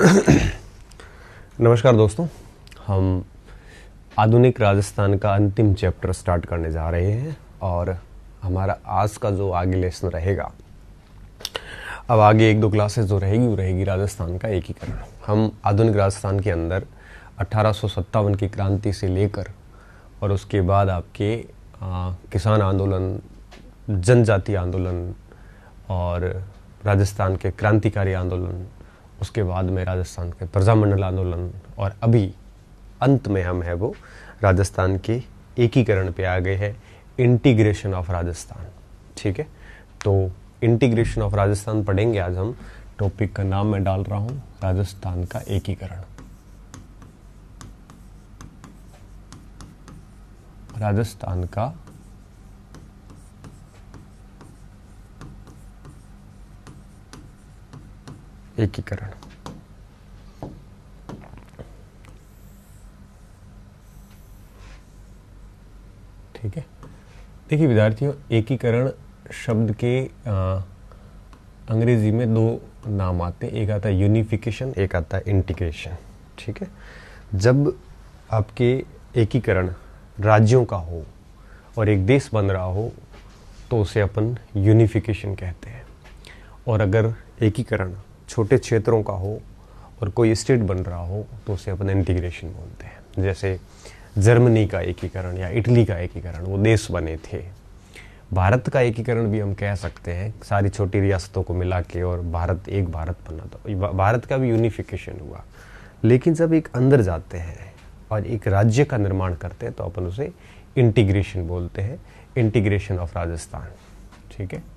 नमस्कार दोस्तों, हम आधुनिक राजस्थान का अंतिम चैप्टर स्टार्ट करने जा रहे हैं और हमारा आज का जो आगे लेसन रहेगा, अब आगे एक दो क्लासेस जो रहेगी वो रहेगी राजस्थान का एकीकरण। हम आधुनिक राजस्थान के अंदर 1857 की क्रांति से लेकर और उसके बाद आपके किसान आंदोलन, जनजातीय आंदोलन और राजस्थान के क्रांतिकारी आंदोलन, उसके बाद में राजस्थान के प्रजामंडल आंदोलन और अभी अंत में हम है वो राजस्थान के एकीकरण पे आ गए हैं, इंटीग्रेशन ऑफ राजस्थान। ठीक है, तो इंटीग्रेशन ऑफ राजस्थान पढ़ेंगे आज हम। टॉपिक का नाम मैं डाल रहा हूँ राजस्थान का एकीकरण। राजस्थान का एकीकरण। ठीक है, देखिए विद्यार्थियों, एकीकरण शब्द के अंग्रेजी में दो नाम आते हैं, एक आता है यूनिफिकेशन, एक आता है इंटीग्रेशन। ठीक है, जब आपके एकीकरण राज्यों का हो और एक देश बन रहा हो तो उसे अपन यूनिफिकेशन कहते हैं, और अगर एकीकरण छोटे क्षेत्रों का हो और कोई स्टेट बन रहा हो तो उसे अपन इंटीग्रेशन बोलते हैं। जैसे जर्मनी का एकीकरण या इटली का एकीकरण, वो देश बने थे। भारत का एकीकरण भी हम कह सकते हैं, सारी छोटी रियासतों को मिला के और भारत एक भारत बना, तो भारत का भी यूनिफिकेशन हुआ। लेकिन जब एक अंदर जाते हैं और एक राज्य का निर्माण करते हैं तो अपन उसे इंटीग्रेशन बोलते हैं, इंटीग्रेशन ऑफ राजस्थान। ठीक है,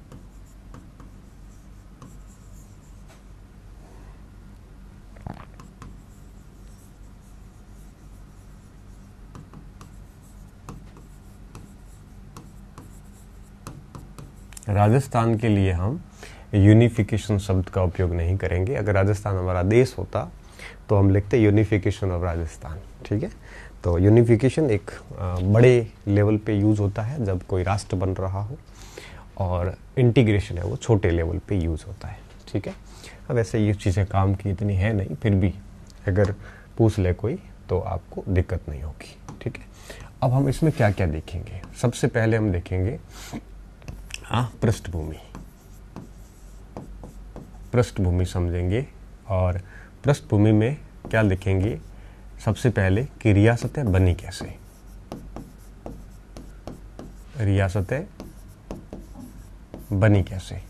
राजस्थान के लिए हम यूनिफिकेशन शब्द का उपयोग नहीं करेंगे। अगर राजस्थान हमारा देश होता तो हम लिखते यूनिफिकेशन ऑफ राजस्थान। ठीक है, तो यूनिफिकेशन एक बड़े लेवल पे यूज़ होता है जब कोई राष्ट्र बन रहा हो, और इंटीग्रेशन है वो छोटे लेवल पे यूज़ होता है। ठीक है, अब ऐसे ये चीज़ें काम की इतनी है नहीं, फिर भी अगर पूछ ले कोई तो आपको दिक्कत नहीं होगी। ठीक है, अब हम इसमें क्या क्या देखेंगे। सबसे पहले हम देखेंगे पृष्ठभूमि। पृष्ठभूमि समझेंगे, और पृष्ठभूमि में क्या लिखेंगे सबसे पहले कि रियासतें बनी कैसे। रियासतें बनी कैसे।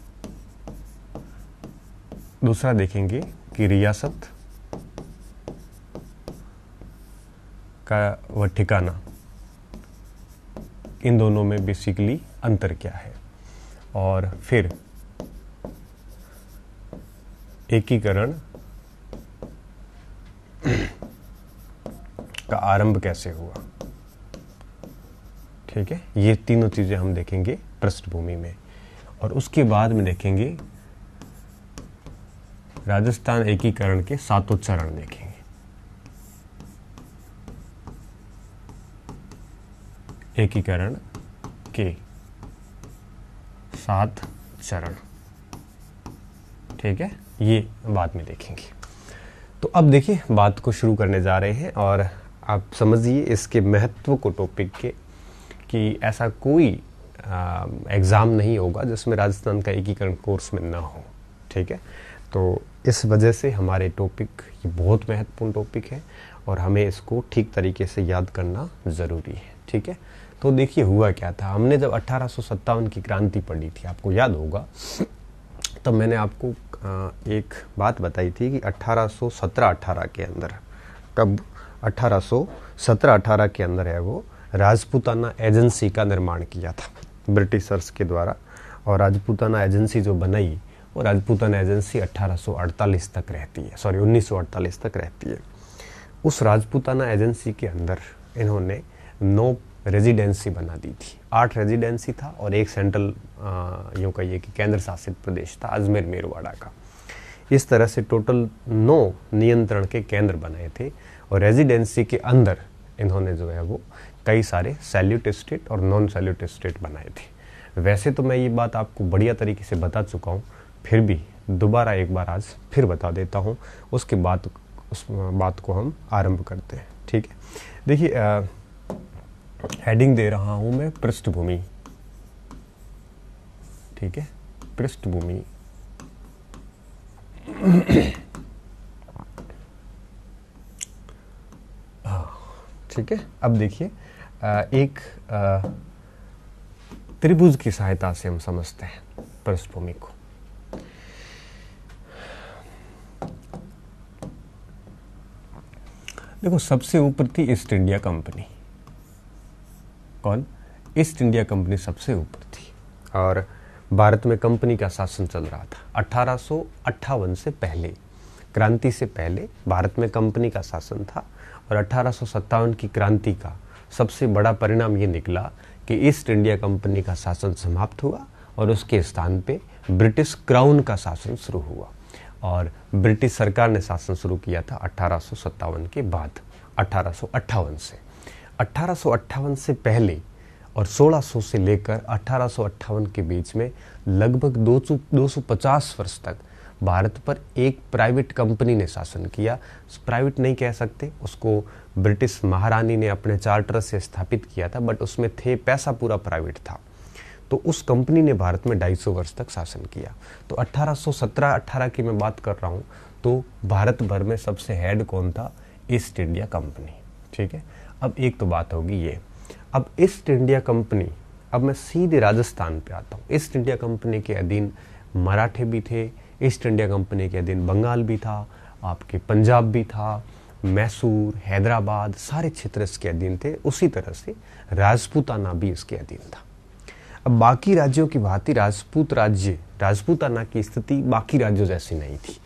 दूसरा देखेंगे कि रियासत का वह ठिकाना, इन दोनों में बेसिकली अंतर क्या है। और फिर एकीकरण का आरंभ कैसे हुआ। ठीक है, ये तीनों चीजें हम देखेंगे पृष्ठभूमि में, और उसके बाद में देखेंगे राजस्थान एकीकरण के 7 चरण देखेंगे। एकीकरण के 7 चरण। ठीक है, ये बाद में देखेंगे। तो अब देखिए, बात को शुरू करने जा रहे हैं और आप समझिए इसके महत्व को टॉपिक के, कि ऐसा कोई एग्ज़ाम नहीं होगा जिसमें राजस्थान का एकीकरण कोर्स में ना हो। ठीक है, तो इस वजह से हमारे टॉपिक ये बहुत महत्वपूर्ण टॉपिक है और हमें इसको ठीक तरीके से याद करना ज़रूरी है। ठीक है, तो देखिए हुआ क्या था। हमने जब 1857 की क्रांति पढ़ी थी, आपको याद होगा, तब मैंने आपको एक बात बताई थी कि 1817-18 के अंदर, कब 1817-18 के अंदर है वो राजपूताना एजेंसी का निर्माण किया था ब्रिटिशर्स के द्वारा। और राजपूताना एजेंसी जो बनाई, वो राजपूताना एजेंसी 1848 तक रहती है, 1948 तक रहती है। उस राजपूताना एजेंसी के अंदर इन्होंने 9 रेजिडेंसी बना दी थी। 8 रेजिडेंसी था और एक सेंट्रल यूँ कहिए कि केंद्र शासित प्रदेश था, अजमेर मेरवाड़ा का। इस तरह से टोटल 9 नियंत्रण के केंद्र बनाए थे, और रेजिडेंसी के अंदर इन्होंने जो है वो कई सारे सैल्यूट स्टेट और नॉन सैल्यूट स्टेट बनाए थे। वैसे तो मैं ये बात आपको बढ़िया तरीके से बता चुका हूँ, फिर भी दोबारा एक बार आज फिर बता देता हूँ, उसके बाद उस बात को हम आरंभ करते हैं। ठीक है, देखिए हेडिंग दे रहा हूँ मैं पृष्ठभूमि। ठीक है, पृष्ठभूमि। ठीक है, अब देखिए एक त्रिभुज की सहायता से हम समझते हैं पृष्ठभूमि को। देखो, सबसे ऊपर थी ईस्ट इंडिया कंपनी। कौन? ईस्ट इंडिया कंपनी सबसे ऊपर थी और भारत में कंपनी का शासन चल रहा था 1858 से पहले, क्रांति से पहले भारत में कंपनी का शासन था। और 1857 की क्रांति का सबसे बड़ा परिणाम ये निकला कि ईस्ट इंडिया कंपनी का शासन समाप्त हुआ और उसके स्थान पे ब्रिटिश क्राउन का शासन शुरू हुआ। और ब्रिटिश सरकार ने शासन शुरू किया था 1857 के बाद, 1858 से। 1858 से पहले और 1600 से लेकर 1858 के बीच में लगभग 250 वर्ष तक भारत पर एक प्राइवेट कंपनी ने शासन किया। प्राइवेट नहीं कह सकते उसको, ब्रिटिश महारानी ने अपने चार्टर से स्थापित किया था, बट उसमें थे पैसा पूरा प्राइवेट था। तो उस कंपनी ने भारत में 250 वर्ष तक शासन किया। तो 1817-18 की मैं बात कर रहा हूँ, तो भारत भर में सबसे हेड कौन था? East India company. ठीक है, अब एक तो बात होगी ये। अब ईस्ट इंडिया कंपनी, अब मैं सीधे राजस्थान पे आता हूँ। ईस्ट इंडिया कंपनी के अधीन मराठे भी थे, ईस्ट इंडिया कंपनी के अधीन बंगाल भी था, आपके पंजाब भी था, मैसूर, हैदराबाद, सारे क्षेत्र इसके अधीन थे। उसी तरह से राजपूताना भी इसके अधीन था। अब बाकी राज्यों की भांति राजपूताना की स्थिति बाकी राज्यों जैसी नहीं थी।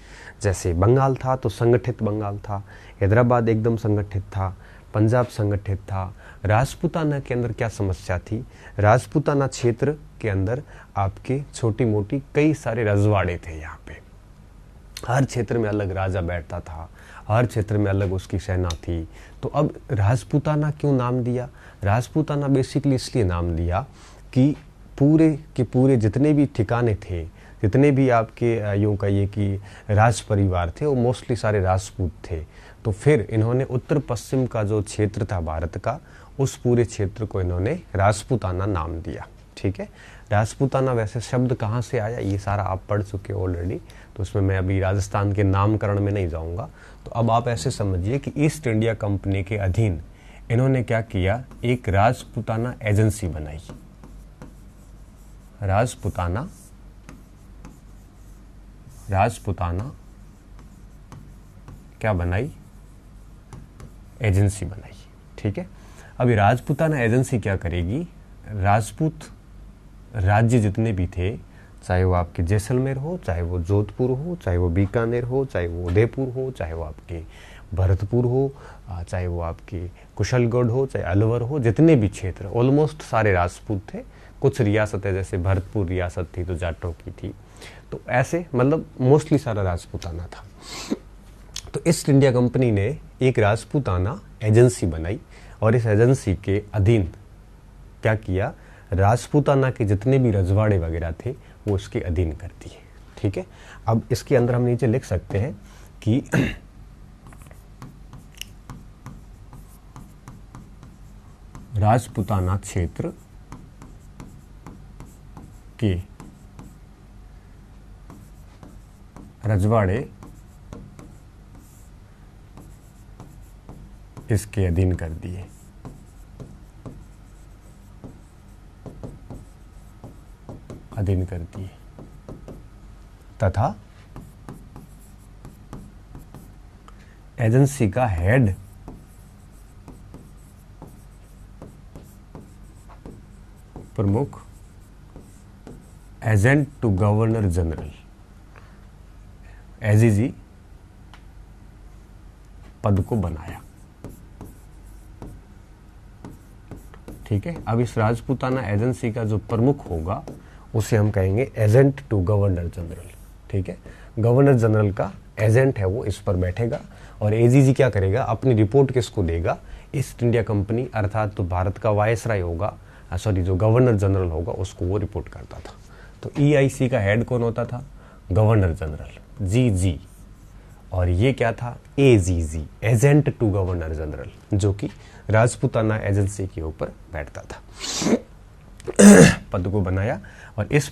जैसे बंगाल था तो संगठित बंगाल था, हैदराबाद एकदम संगठित था, पंजाब संगठित था। राजपूताना के अंदर क्या समस्या थी? राजपूताना क्षेत्र के अंदर आपके छोटी मोटी कई सारे रजवाड़े थे। यहाँ पे हर क्षेत्र में अलग राजा बैठता था, हर क्षेत्र में अलग उसकी सेना थी। तो अब राजपूताना क्यों नाम दिया? राजपूताना बेसिकली इसलिए नाम दिया कि पूरे के पूरे जितने भी ठिकाने थे, जितने भी आपके यूँ कहिए कि राज परिवार थे, वो मोस्टली सारे राजपूत थे। तो फिर इन्होंने उत्तर पश्चिम का जो क्षेत्र था भारत का, उस पूरे क्षेत्र को इन्होंने राजपूताना नाम दिया। ठीक है, राजपूताना वैसे शब्द कहाँ से आया ये सारा आप पढ़ चुके हो ऑलरेडी, तो उसमें मैं अभी राजस्थान के नामकरण में नहीं जाऊँगा। तो अब आप ऐसे समझिए कि ईस्ट इंडिया कंपनी के अधीन इन्होंने क्या किया? एक राजपूताना एजेंसी बनाई। राजपूताना क्या बनाई? एजेंसी बनाई। ठीक है, अभी राजपूताना एजेंसी क्या करेगी? राजपूत राज्य जितने भी थे, चाहे वो आपके जैसलमेर हो, चाहे वो जोधपुर हो, चाहे वो बीकानेर हो, चाहे वो उदयपुर हो, चाहे वो आपके भरतपुर हो, चाहे वो आपके कुशलगढ़ हो, चाहे अलवर हो, जितने भी क्षेत्र ऑलमोस्ट सारे राजपूत थे। कुछ रियासतें जैसे भरतपुर रियासत थी तो जाटों की थी, तो ऐसे मतलब मोस्टली सारा राजपूताना था। तो ईस्ट इंडिया कंपनी ने एक राजपूताना एजेंसी बनाई और इस एजेंसी के अधीन क्या किया? राजपूताना के जितने भी रजवाड़े वगैरह थे वो उसके अधीन कर दिए। ठीक है, अब इसके अंदर हम नीचे लिख सकते हैं कि राजपूताना क्षेत्र के रजवाड़े इसके अधीन कर दिए। तथा एजेंसी का हेड प्रमुख agent to governor general, AGG पद को बनाया। ठीक है, अब इस राजपूताना एजेंसी का जो प्रमुख होगा उसे हम कहेंगे एजेंट टू गवर्नर जनरल। ठीक है, गवर्नर जनरल का एजेंट है वो इस पर बैठेगा और एजीजी क्या करेगा? अपनी रिपोर्ट किसको देगा? ईस्ट इंडिया कंपनी अर्थात तो भारत का वायसराय होगा, जो गवर्नर जनरल होगा उसको वो रिपोर्ट करता था। तो ईआईसी का हेड कौन होता था? गवर्नर जनरल, GG, और ये क्या था, AGG, agent to governor general, जो कि राजपूताना एजेंसी के ऊपर बैठता था। पद को बनाया और इस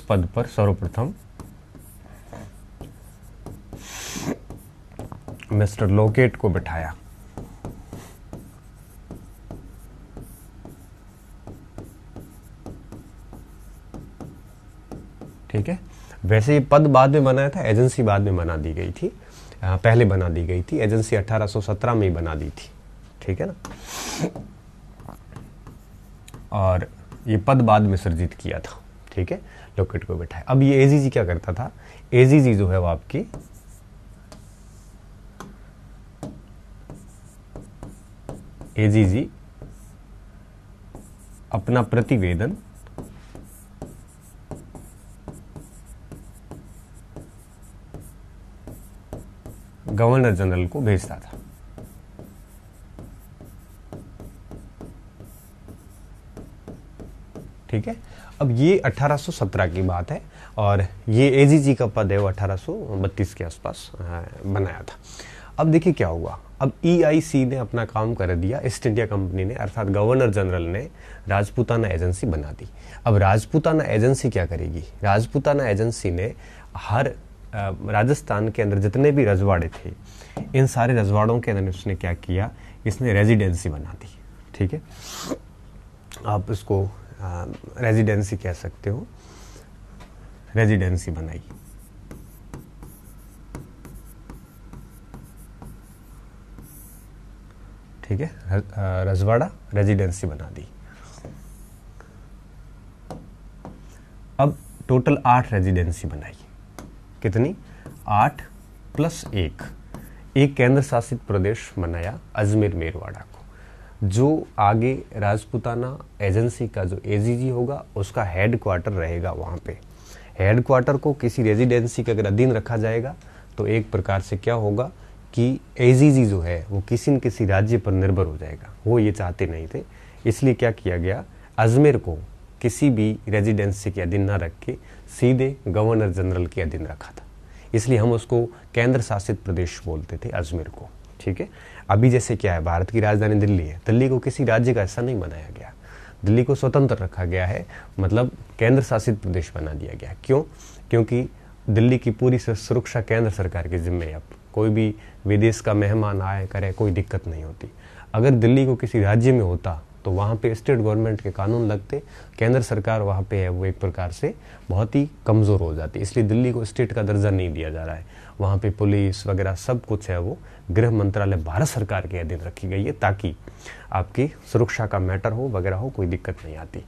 पद पर सर्वप्रथम मिस्टर लोकेट को बिठाया। ठीक है, वैसे ये पद बाद में बनाया था, एजेंसी बाद में बना दी गई थी, पहले बना दी गई थी, एजेंसी 1817 में ही बना दी थी। ठीक है ना, और ये पद बाद में सृजित किया था। ठीक है, लोकेट को बिठाया। अब ये AGG क्या करता था, AGG जो है वो आपकी AGG अपना प्रतिवेदन गवर्नर जनरल को भेजता था। ठीक है, अब ये 1817 की बात है और ये AGG का पद है वो 1832 के आसपास बनाया था। अब देखिए क्या हुआ, अब EIC ने अपना काम कर दिया, ईस्ट इंडिया कंपनी ने, अर्थात गवर्नर जनरल ने राजपूताना एजेंसी बना दी। अब राजपूताना एजेंसी क्या करेगी, राजपूताना एजेंसी ने हर राजस्थान के अंदर जितने भी रजवाड़े थे, इन सारे रजवाड़ों के अंदर उसने क्या किया, इसने रेजिडेंसी बना दी। ठीक है, आप इसको रेजिडेंसी कह सकते हो, रेजिडेंसी बनाई। ठीक है, रजवाड़ा रेजिडेंसी बना दी। अब टोटल 8 रेजिडेंसी बनाई। कितनी, 8 + 1, एक केंद्र शासित प्रदेश बनाया अजमेर मेरवाड़ा को, जो आगे राजपूताना एजेंसी का जो AGG होगा उसका हेड क्वार्टर रहेगा। वहाँ पे हेड क्वार्टर को किसी रेजिडेंसी के अगर अधीन रखा जाएगा तो एक प्रकार से क्या होगा कि AGG जो है वो किसी न किसी राज्य पर निर्भर हो जाएगा। वो ये चाहते नहीं थे, इसलिए क्या किया गया, अजमेर को किसी भी रेजिडेंसी के अधीन न रख के सीधे गवर्नर जनरल के अधीन रखा था। इसलिए हम उसको केंद्र शासित प्रदेश बोलते थे अजमेर को। ठीक है, अभी जैसे क्या है, भारत की राजधानी दिल्ली है, दिल्ली को किसी राज्य का हिस्सा नहीं बनाया गया, दिल्ली को स्वतंत्र रखा गया है, मतलब केंद्र शासित प्रदेश बना दिया गया। क्यों, क्योंकि दिल्ली की पूरी सुरक्षा केंद्र सरकार के जिम्मे है। अब कोई भी विदेश का मेहमान आए करे कोई दिक्कत नहीं होती। अगर दिल्ली को किसी राज्य में होता तो वहाँ पे स्टेट गवर्नमेंट के कानून लगते, केंद्र सरकार वहाँ पे है वो एक प्रकार से बहुत ही कमज़ोर हो जाती। इसलिए दिल्ली को स्टेट का दर्जा नहीं दिया जा रहा है। वहाँ पे पुलिस वगैरह सब कुछ है वो गृह मंत्रालय भारत सरकार के अधीन रखी गई है, ताकि आपकी सुरक्षा का मैटर हो वगैरह हो, कोई दिक्कत नहीं आती।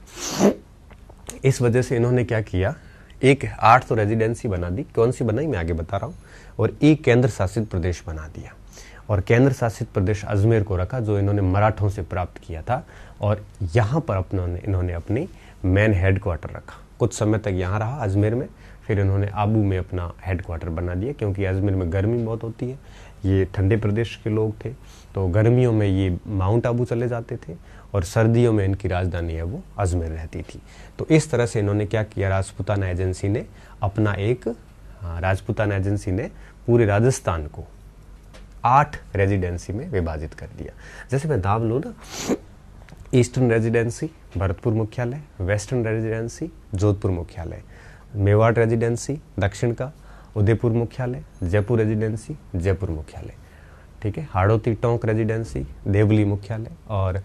इस वजह से इन्होंने क्या किया, एक 8 तो रेजिडेंसी बना दी, कौन सी बनाई मैं आगे बता रहा हूँ, और एक केंद्र शासित प्रदेश बना दिया। और केंद्र शासित प्रदेश अजमेर को रखा, जो इन्होंने मराठों से प्राप्त किया था, और यहाँ पर इन्होंने अपनी मेन हेड क्वार्टर रखा। कुछ समय तक यहाँ रहा अजमेर में, फिर इन्होंने आबू में अपना हेड क्वार्टर बना दिया, क्योंकि अजमेर में गर्मी बहुत होती है, ये ठंडे प्रदेश के लोग थे, तो गर्मियों में ये माउंट आबू चले जाते थे और सर्दियों में इनकी राजधानी है वो अजमेर रहती थी। तो इस तरह से इन्होंने क्या किया, राजपूताना एजेंसी ने अपना एक राजपूताना एजेंसी ने पूरे राजस्थान को 8 रेजिडेंसी में विभाजित कर दिया। जैसे मैं नाम लूँ ना, ईस्टर्न रेजिडेंसी भरतपुर मुख्यालय, वेस्टर्न रेजिडेंसी जोधपुर मुख्यालय, मेवाड़ रेजिडेंसी दक्षिण का उदयपुर मुख्यालय, जयपुर रेजिडेंसी जयपुर मुख्यालय, ठीक है, हाड़ौती टोंक रेजिडेंसी देवली मुख्यालय, और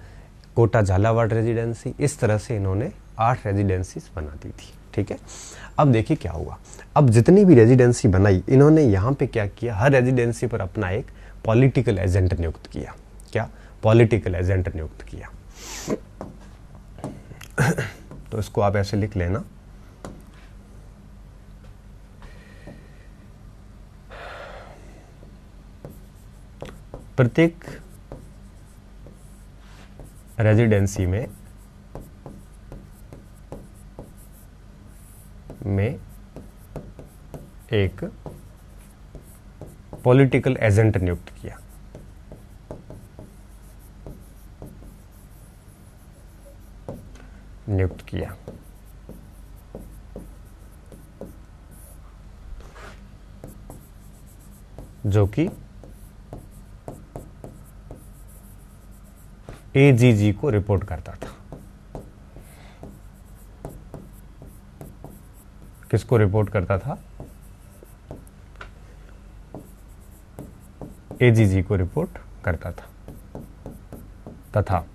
कोटा झालावाड़ रेजिडेंसी। इस तरह से इन्होंने 8 रेजिडेंसीज बना दी थी। ठीक है, अब देखिए क्या हुआ, अब जितनी भी रेजिडेंसी बनाई इन्होंने यहाँ पे क्या किया, हर रेजिडेंसी पर अपना एक पॉलिटिकल एजेंट नियुक्त किया। क्या, पॉलिटिकल एजेंट नियुक्त किया। तो इसको आप ऐसे लिख लेना, प्रत्येक रेजिडेंसी में एक पॉलिटिकल एजेंट नियुक्त किया। नियुक्त किया। जो कि एजीजी को रिपोर्ट करता था। किसको रिपोर्ट करता था? एजीजी को रिपोर्ट करता था, तथा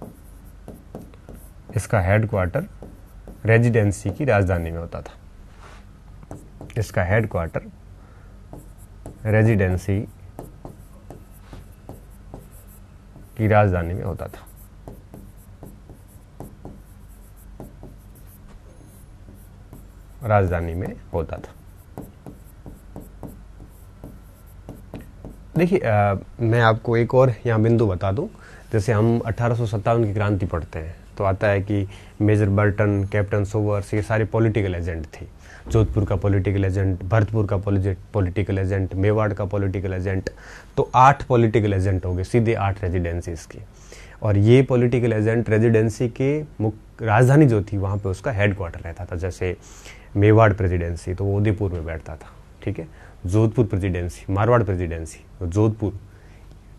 इसका हेडक्वार्टर रेजिडेंसी की राजधानी में होता था। इसका हेडक्वार्टर रेजिडेंसी की राजधानी में होता था। राजधानी में होता था। देखिए, मैं आपको एक और यहाँ बिंदु बता दूं। जैसे हम 1857 की क्रांति पढ़ते हैं तो आता है कि मेजर बर्टन, कैप्टन सोवर्स, ये सारे पॉलिटिकल एजेंट थे। जोधपुर का पॉलिटिकल एजेंट, भरतपुर का पॉलिटिकल एजेंट, मेवाड़ का पॉलिटिकल एजेंट। तो 8 पॉलिटिकल एजेंट हो गए, सीधे 8 रेजिडेंसीज की। और ये पॉलिटिकल एजेंट रेजिडेंसी के मुख्य राजधानी जो थी वहाँ पे उसका हेडक्वार्टर रहता था। जैसे मेवाड़ प्रेसिडेंसी तो वो उदयपुर में बैठता था, ठीक है। जोधपुर प्रेसिडेंसी, मारवाड़ प्रेसिडेंसी तो जोधपुर,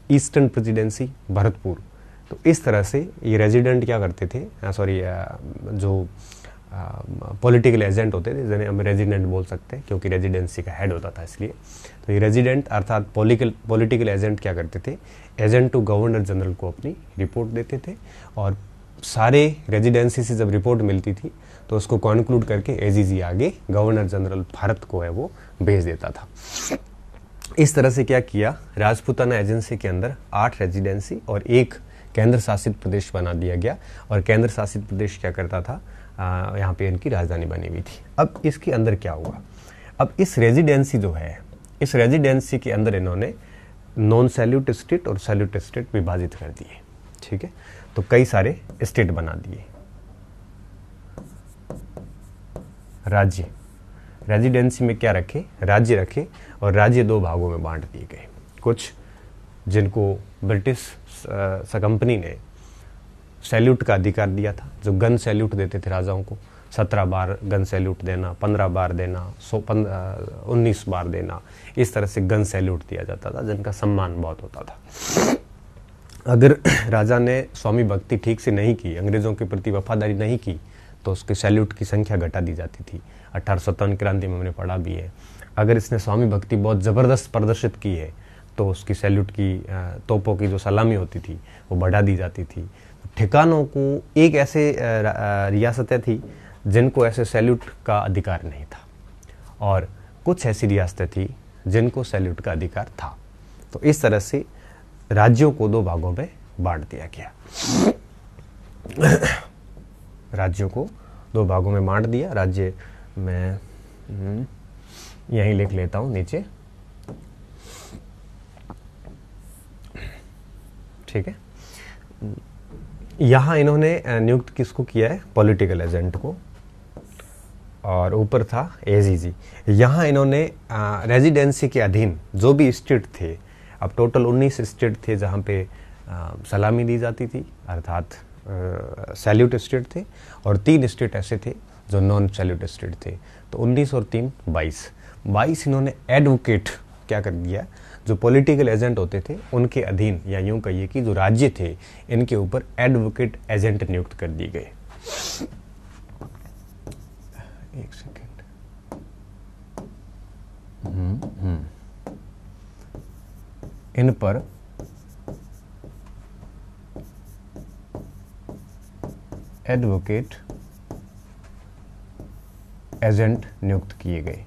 ईस्टर्न प्रेसिडेंसी भरतपुर। तो इस तरह से ये रेजिडेंट क्या करते थे, जो पॉलिटिकल एजेंट होते थे, जिन्हें हम रेजिडेंट बोल सकते हैं क्योंकि रेजिडेंसी का हेड होता था इसलिए। तो ये रेजिडेंट अर्थात पॉलिटिकल एजेंट क्या करते थे, एजेंट टू गवर्नर जनरल को अपनी रिपोर्ट देते थे। और सारे रेजिडेंसी से जब रिपोर्ट मिलती थी तो उसको कॉन्क्लूड करके एजीजी आगे गवर्नर जनरल भारत को है वो भेज देता था। इस तरह से क्या किया, राजपूताना एजेंसी के अंदर 8 रेजिडेंसी और 1 केंद्र शासित प्रदेश बना दिया गया। और केंद्र शासित प्रदेश क्या करता था, यहाँ पे इनकी राजधानी बनी हुई थी। अब इसके अंदर क्या हुआ, अब इस रेजिडेंसी जो है, इस रेजिडेंसी के अंदर इन्होंने नॉन सैल्यूट स्टेट और सैल्यूट स्टेट विभाजित कर दिए, ठीक है। तो कई सारे स्टेट बना दिए। राज्य, रेजिडेंसी में क्या रखे, राज्य रखे, और राज्य 2 भागों में बांट दिए गए। कुछ जिनको ब्रिटिश कंपनी ने सैल्यूट का अधिकार दिया था, जो गन सैल्यूट देते थे राजाओं को, 17 बार गन सैल्यूट देना, 15 बार देना, 19 बार देना, इस तरह से गन सैल्यूट दिया जाता था, जिनका सम्मान बहुत होता था। अगर राजा ने स्वामी भक्ति ठीक से नहीं की, अंग्रेजों के प्रति वफादारी नहीं की, तो उसके सैल्यूट की संख्या घटा दी जाती थी। 1857 क्रांति में हमने पढ़ा भी है। अगर इसने स्वामी भक्ति बहुत ज़बरदस्त प्रदर्शित की है तो उसकी सैल्यूट की तोपों की जो सलामी होती थी वो बढ़ा दी जाती थी। ठिकानों को एक ऐसे रियासतें थी जिनको ऐसे सैल्यूट का अधिकार नहीं था, और कुछ ऐसी रियासतें थी जिनको सैल्यूट का अधिकार था। तो इस तरह से राज्यों को 2 भागों में बांट दिया गया। राज्यों को 2 भागों में बांट दिया। राज्य मैं यहीं लिख लेता हूं नीचे, ठीक है। यहां इन्होंने नियुक्त किसको किया है, पॉलिटिकल एजेंट को, और ऊपर था एजीजी। यहां इन्होंने रेजिडेंसी के अधीन जो भी स्टेट थे, अब टोटल 19 स्टेट थे जहां पे सलामी दी जाती थी, अर्थात सैल्यूट स्टेट थे, और 3 स्टेट ऐसे थे जो नॉन सैल्यूट स्टेट थे। तो 19 और 3 22 इन्होंने एडवोकेट क्या कर दिया, जो पॉलिटिकल एजेंट होते थे उनके अधीन, या यूं कहिए कि जो राज्य थे इनके ऊपर एडवोकेट एजेंट नियुक्त कर दिए गए। एक सेकेंड, इन पर एडवोकेट एजेंट नियुक्त किए गए।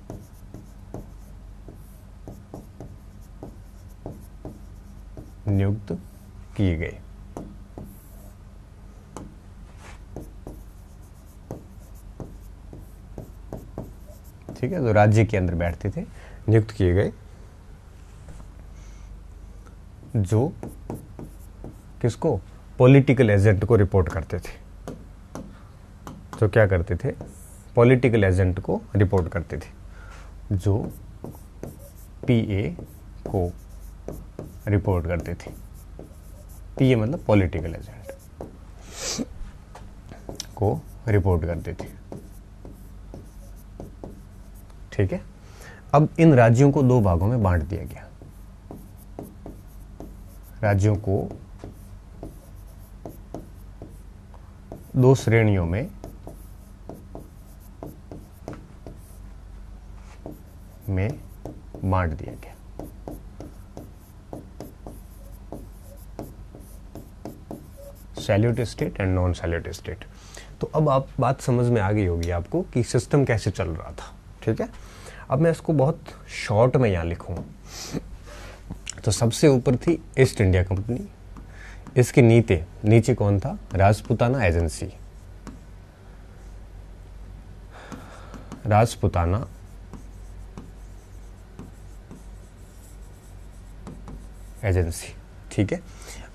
ठीक है, जो राज्य के अंदर बैठते थे, नियुक्त किए गए, जो किसको, पॉलिटिकल एजेंट को रिपोर्ट करते थे। जो क्या करते थे, पॉलिटिकल एजेंट को रिपोर्ट करते थे, जो पीए को रिपोर्ट करते थे। पीए मतलब पॉलिटिकल एजेंट को रिपोर्ट करती थी। ठीक है, अब इन राज्यों को दो भागों में बांट दिया गया। राज्यों को दो श्रेणियों में बांट दिया गया। Salute state and non salute state. तो अब आप बात समझ में आ गई होगी आपको कि सिस्टम कैसे चल रहा था। ठीक है, अब मैं इसको बहुत शॉर्ट में यहां लिखूं तो सबसे ऊपर थी ईस्ट इंडिया कंपनी, इसके नीचे कौन था? राजपूताना एजेंसी। राजपूताना एजेंसी। ठीक है,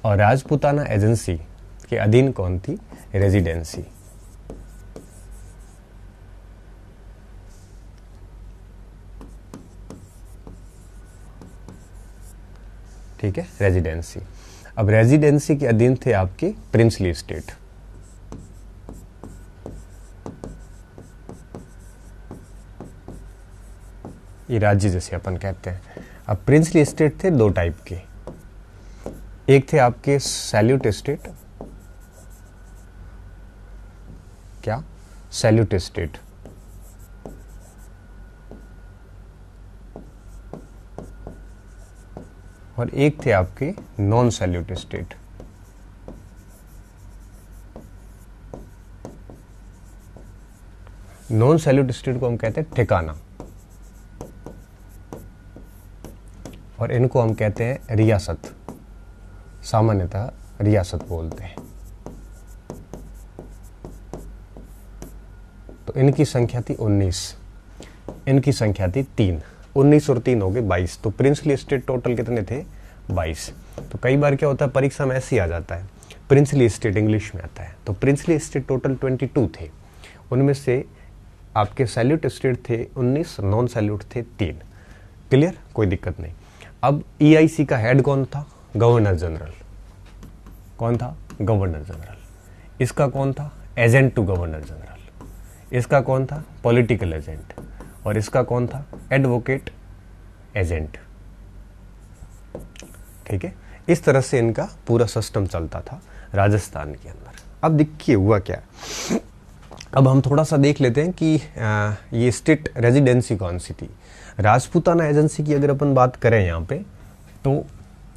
और राजपूताना एजेंसी के अधीन कौन थी? रेजिडेंसी। ठीक है, रेजिडेंसी। अब रेजिडेंसी के अधीन थे आपके प्रिंसली स्टेट। ये राज्य जैसे अपन कहते हैं। अब प्रिंसली स्टेट थे दो टाइप के, एक थे आपके सैल्यूट स्टेट। क्या? Salute state. और एक थे आपके non salute state. Non salute state को हम कहते हैं ठिकाना, और इनको हम कहते हैं रियासत। सामान्यतः रियासत बोलते हैं। तो इनकी संख्या थी 19, इनकी संख्या थी 3। 19 और 3 हो गए 22। तो प्रिंसली स्टेट टोटल कितने थे? 22। तो कई बार क्या होता है परीक्षा में ऐसे ही आ जाता है, प्रिंसली स्टेट इंग्लिश में आता है। तो प्रिंसली स्टेट टोटल 22 थे, उनमें से आपके सैल्यूट स्टेट थे 19, नॉन सैल्यूट थे 3। क्लियर? कोई दिक्कत नहीं। अब EIC का हेड कौन था? Governor general. कौन था? Governor general. इसका कौन था? Agent to governor general. इसका कौन था? Political agent. और इसका कौन था? Advocate agent. ठीक है, इस तरह से इनका पूरा सिस्टम चलता था राजस्थान के अंदर। अब देखिए हुआ क्या, अब हम थोड़ा सा देख लेते हैं कि ये स्टेट रेजिडेंसी कौन सी थी। राजपूताना एजेंसी की अगर अपन बात करें यहाँ पे, तो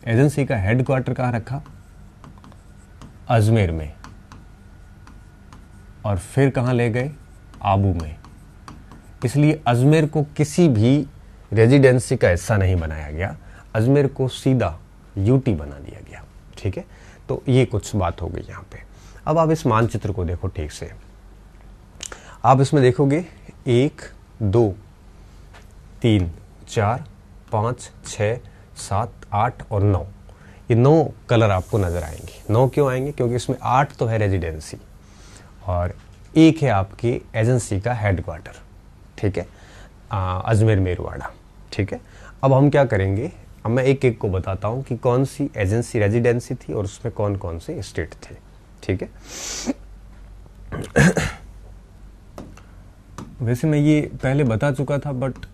एजेंसी का हेडक्वार्टर कहाँ रखा? अजमेर में। और फिर कहाँ ले गए? आबू में। इसलिए अजमेर को किसी भी रेजिडेंसी का हिस्सा नहीं बनाया गया, अजमेर को सीधा यूटी बना दिया गया। ठीक है, तो ये कुछ बात हो गई यहाँ पे। अब आप इस मानचित्र को देखो ठीक से। आप इसमें देखोगे 1 2 3 4 5 6 7 8 और 9, ये 9 कलर आपको नजर आएंगे। 9 क्यों आएंगे? क्योंकि इसमें 8 तो है रेजिडेंसी और 1 है आपकी एजेंसी का हेडक्वार्टर। ठीक है, अजमेर मेरवाड़ा। ठीक है, अब हम क्या करेंगे, अब मैं एक एक को बताता हूं कि कौन सी एजेंसी रेजिडेंसी थी और उसमें कौन कौन से स्टेट थे। ठीक है, वैसे मैं ये पहले बता चुका था, बट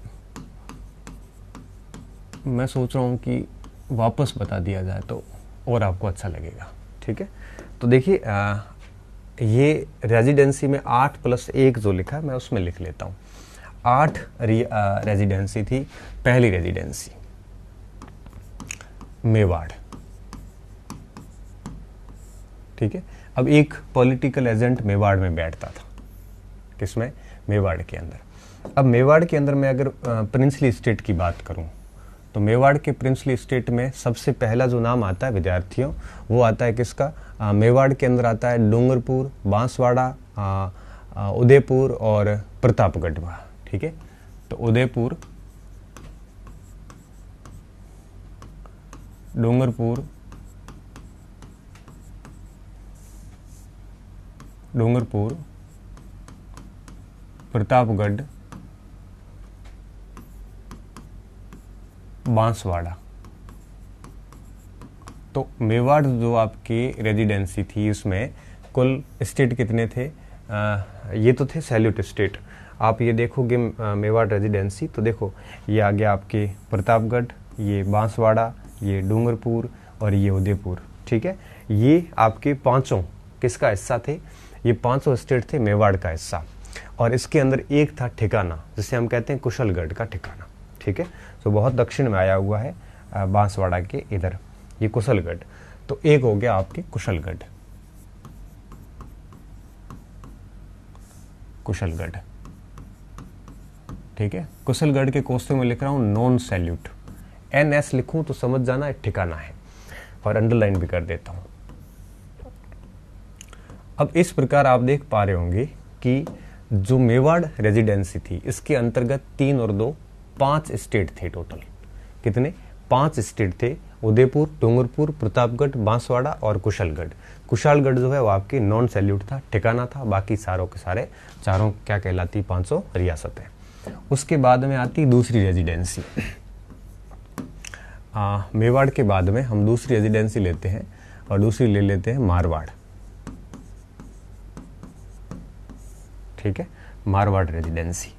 मैं सोच रहा हूं कि वापस बता दिया जाए तो और आपको अच्छा लगेगा। ठीक है, तो देखिए ये रेजिडेंसी में 8 + 1 जो लिखा है मैं उसमें लिख लेता हूं। 8 रेजिडेंसी थी। पहली रेजिडेंसी मेवाड़। ठीक है, अब एक पॉलिटिकल एजेंट मेवाड़ में बैठता था। किसमें? मेवाड़ के अंदर। अब मेवाड़ के अंदर मैं अगर प्रिंसली स्टेट की बात करूं तो मेवाड़ के प्रिंसली स्टेट में सबसे पहला जो नाम आता है विद्यार्थियों, वो आता है किसका? मेवाड़ के अंदर आता है डूंगरपुर, बांसवाड़ा, उदयपुर और प्रतापगढ़। ठीक है, तो उदयपुर, डूंगरपुर, प्रतापगढ़, बांसवाड़ा। तो मेवाड़ जो आपकी रेजिडेंसी थी, उसमें कुल स्टेट कितने थे? ये तो थे सैल्यूट स्टेट। आप ये देखोगे मेवाड़ रेजिडेंसी, तो देखो ये आ गया आपके प्रतापगढ़, ये बांसवाड़ा, ये डूंगरपुर और ये उदयपुर। ठीक है, ये आपके पांचों किसका हिस्सा थे? ये पांचों स्टेट थे मेवाड़ का हिस्सा। और इसके अंदर एक था ठिकाना, जिसे हम कहते हैं कुशलगढ़ का ठिकाना। ठीक है, तो बहुत दक्षिण में आया हुआ है बांसवाड़ा के इधर, ये कुशलगढ़। तो एक हो गया आपके कुशलगढ़, कुशलगढ़। ठीक है, कुशलगढ़ के कोष्टक में लिख रहा हूं नॉन सैल्यूट, NS लिखूं तो समझ जाना एक ठिकाना है, और अंडरलाइन भी कर देता हूं। अब इस प्रकार आप देख पा रहे होंगे कि जो मेवाड़ रेजिडेंसी थी, इसके अंतर्गत 3 और 2 5 स्टेट थे टोटल। कितने? 5 स्टेट थे, उदयपुर, डूंगरपुर, प्रतापगढ़, बांसवाड़ा और कुशलगढ़। कुशलगढ़ जो है वो आपके नॉन सैल्यूट था, ठिकाना था। बाकी सारों के सारे चारों क्या कहलाती? 500 रियासतें। उसके बाद में आती दूसरी रेजिडेंसी। मेवाड़ के बाद में हम दूसरी रेजिडेंसी लेते हैं, और दूसरी ले लेते हैं मारवाड़। ठीक है, मारवाड़ रेजिडेंसी।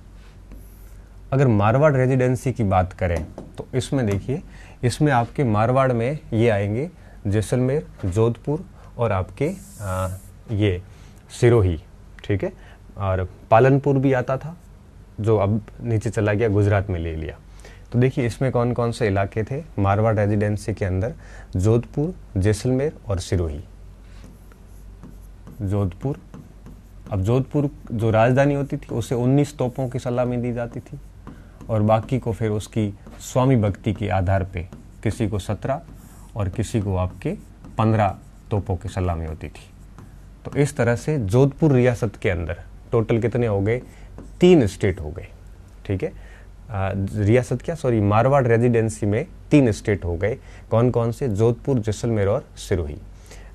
अगर मारवाड़ रेजिडेंसी की बात करें तो इसमें देखिए, इसमें आपके मारवाड़ में ये आएंगे जैसलमेर, जोधपुर और आपके ये सिरोही। ठीक है, और पालनपुर भी आता था, जो अब नीचे चला गया, गुजरात में ले लिया। तो देखिए इसमें कौन कौन से इलाके थे मारवाड़ रेजिडेंसी के अंदर? जोधपुर, जैसलमेर और सिरोही। जोधपुर, अब जोधपुर जो राजधानी होती थी उसे 19 तोपों की सलामी दी जाती थी, और बाकी को फिर उसकी स्वामी भक्ति के आधार पे किसी को 17 और किसी को आपके 15 तोपों की सलामी होती थी। तो इस तरह से जोधपुर रियासत के अंदर टोटल कितने हो गए? 3 स्टेट हो गए। ठीक है, रियासत क्या, सॉरी, मारवाड़ रेजिडेंसी में 3 स्टेट हो गए। कौन कौन से? जोधपुर, जैसलमेर और सिरोही।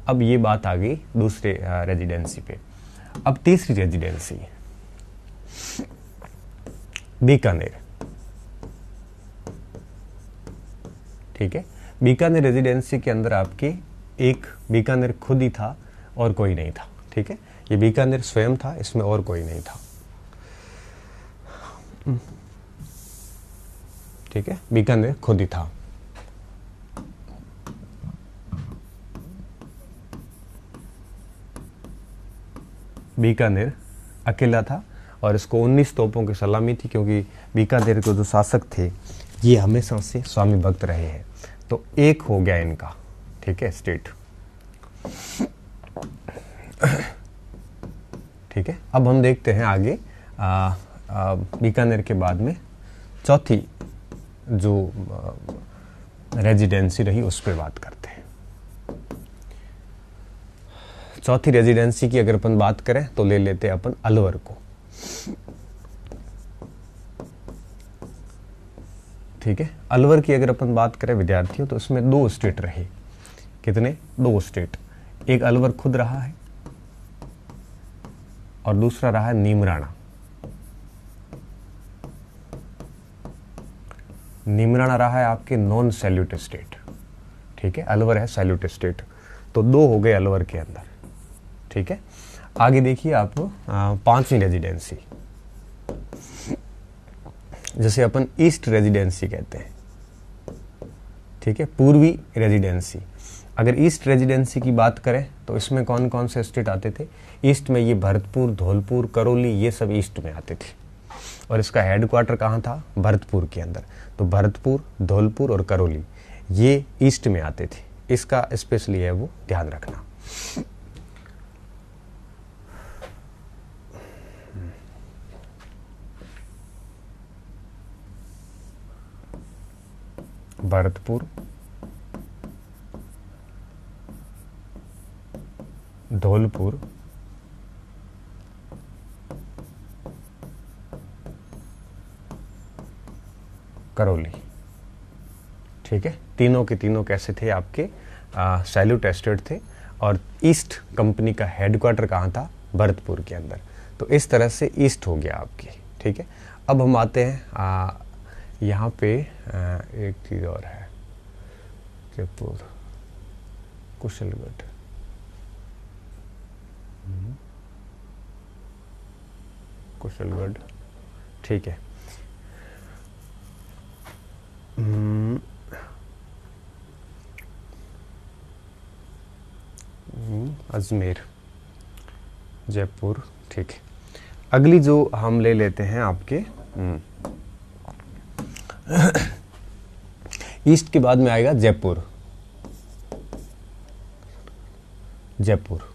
अब ये बात आ गई दूसरे रेजिडेंसी पे। अब तीसरी रेजिडेंसी, बीकानेर। ठीक है, बीकानेर रेजिडेंसी के अंदर आपके एक बीकानेर खुद ही था और कोई नहीं था। ठीक है, ये बीकानेर स्वयं था, इसमें और कोई नहीं था। ठीक है, बीकानेर खुद ही था। बीकानेर अकेला था, और इसको 19 तोपों की सलामी थी, क्योंकि बीकानेर के जो शासक थे ये हमेशा से स्वामी भक्त रहे हैं। तो एक हो गया इनका। ठीक है, स्टेट। ठीक है, अब हम देखते हैं आगे बीकानेर के बाद में चौथी जो रेजिडेंसी रही उस पर बात करते हैं। चौथी रेजिडेंसी की अगर अपन बात करें तो ले लेते हैं अपन अलवर को। ठीक है, अलवर की अगर अपन बात करें विद्यार्थियों, तो इसमें 2 स्टेट रहे। कितने? 2 स्टेट। एक अलवर खुद रहा है, और दूसरा रहा है नीमराणा। नीमराणा रहा है आपके नॉन सैल्यूट स्टेट। ठीक है, अलवर है सैल्यूट स्टेट। तो 2 हो गए अलवर के अंदर। ठीक है, आगे देखिए आप 5वीं रेजिडेंसी, जैसे अपन ईस्ट रेजिडेंसी कहते हैं। ठीक है, पूर्वी रेजिडेंसी। अगर ईस्ट रेजिडेंसी की बात करें तो इसमें कौन कौन से स्टेट आते थे? ईस्ट में ये भरतपुर, धौलपुर, करौली, ये सब ईस्ट में आते थे। और इसका हेडक्वार्टर कहाँ था? भरतपुर के अंदर। तो भरतपुर, धौलपुर और करौली ये ईस्ट में आते थे। इसका स्पेशली है वो ध्यान रखना। भरतपुर, धौलपुर, करौली। ठीक है, तीनों के तीनों कैसे थे? आपके सैल्यूट एस्टेट थे, और ईस्ट कंपनी का हेडक्वार्टर कहाँ था? भरतपुर के अंदर। तो इस तरह से ईस्ट हो गया आपकी। ठीक है, अब हम आते हैं यहाँ पे एक चीज़ और है, जयपुर, कुशलगढ़। कुशलगढ़, ठीक है। अजमेर, जयपुर, ठीक है। अगली जो हम ले लेते हैं आपके ईस्ट के बाद में आएगा जयपुर। जयपुर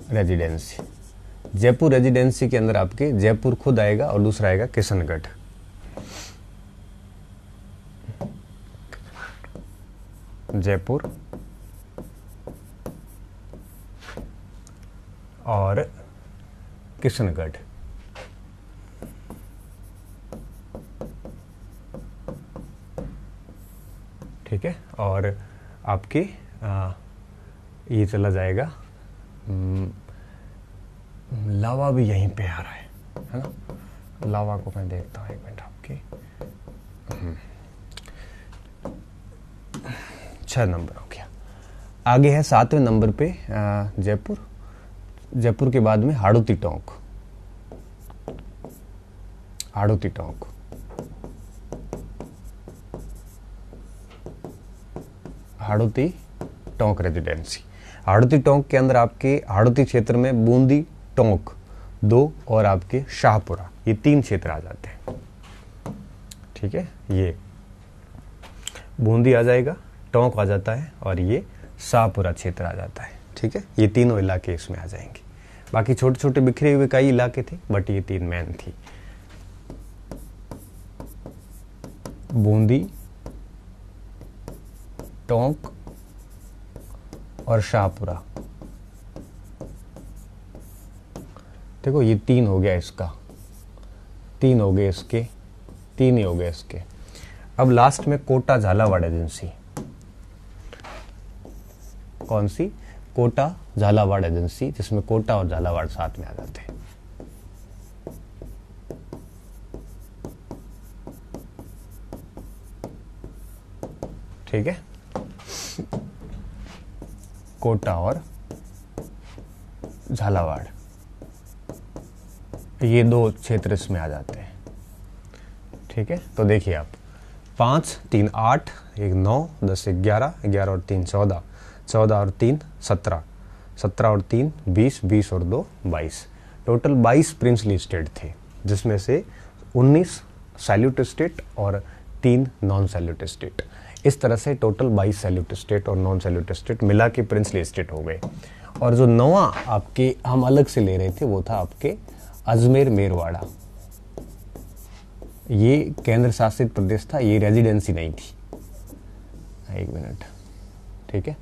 रेजिडेंसी, जयपुर रेजिडेंसी के अंदर आपके जयपुर खुद आएगा और दूसरा आएगा किशनगढ़। जयपुर और किशनगढ़, ठीक है। और आपके ये चला जाएगा, लावा भी यहीं पे आ रहा है ना। लावा को मैं देखता हूँ, एक मिनट आपकी। 6 नंबर हो गया। आगे है 7वें नंबर पे जयपुर। जयपुर के बाद में हाड़ौती टोंक। हाड़ौती टोंक, हाड़ौती टोंक रेजिडेंसी। हाड़ौती टोंक के अंदर आपके हाड़ौती क्षेत्र में बूंदी, टोंक 2 और आपके शाहपुरा, ये 3 क्षेत्र आ जाते हैं, ठीक है। ये बूंदी आ जाएगा, टोंक आ जाता है और ये शाहपुरा क्षेत्र आ जाता है, ठीक है। ये तीनों इलाके इसमें आ जाएंगे। बाकी छोटे छोटे बिखरे हुए कई इलाके थे, बट ये 3 मेन थी। बूंदी, टोंक और शाहपुरा। देखो ये 3 हो गया इसका, 3 हो गए इसके, 3 ही हो गए इसके। अब लास्ट में कोटा झालावाड़ एजेंसी। कौन सी? कोटा झालावाड़ एजेंसी, जिसमें कोटा और झालावाड़ साथ में आ जाते हैं। ठीक है, कोटा और झालावाड़, ये 2 क्षेत्र इसमें आ जाते हैं। ठीक है, तो देखिए आप 5, 3, 8, 1, 9, 10, 11, 11 और 3, 14, 14 और 3, 17, 17 और 3, 20, 20 और 2, 22, टोटल 22 प्रिंसली स्टेट थे, जिसमें से 19 सैल्यूट स्टेट और 3 नॉन सैल्यूट स्टेट। इस तरह से टोटल 22 सैल्यूट स्टेट और नॉन सैल्यूट स्टेट मिला के प्रिंसली स्टेट हो गए। और जो 9वां आपके हम अलग से ले रहे थे वो था आपके अजमेर मेरवाड़ा। ये केंद्र शासित प्रदेश था, ये रेजिडेंसी नहीं थी। 1 मिनट, ठीक है,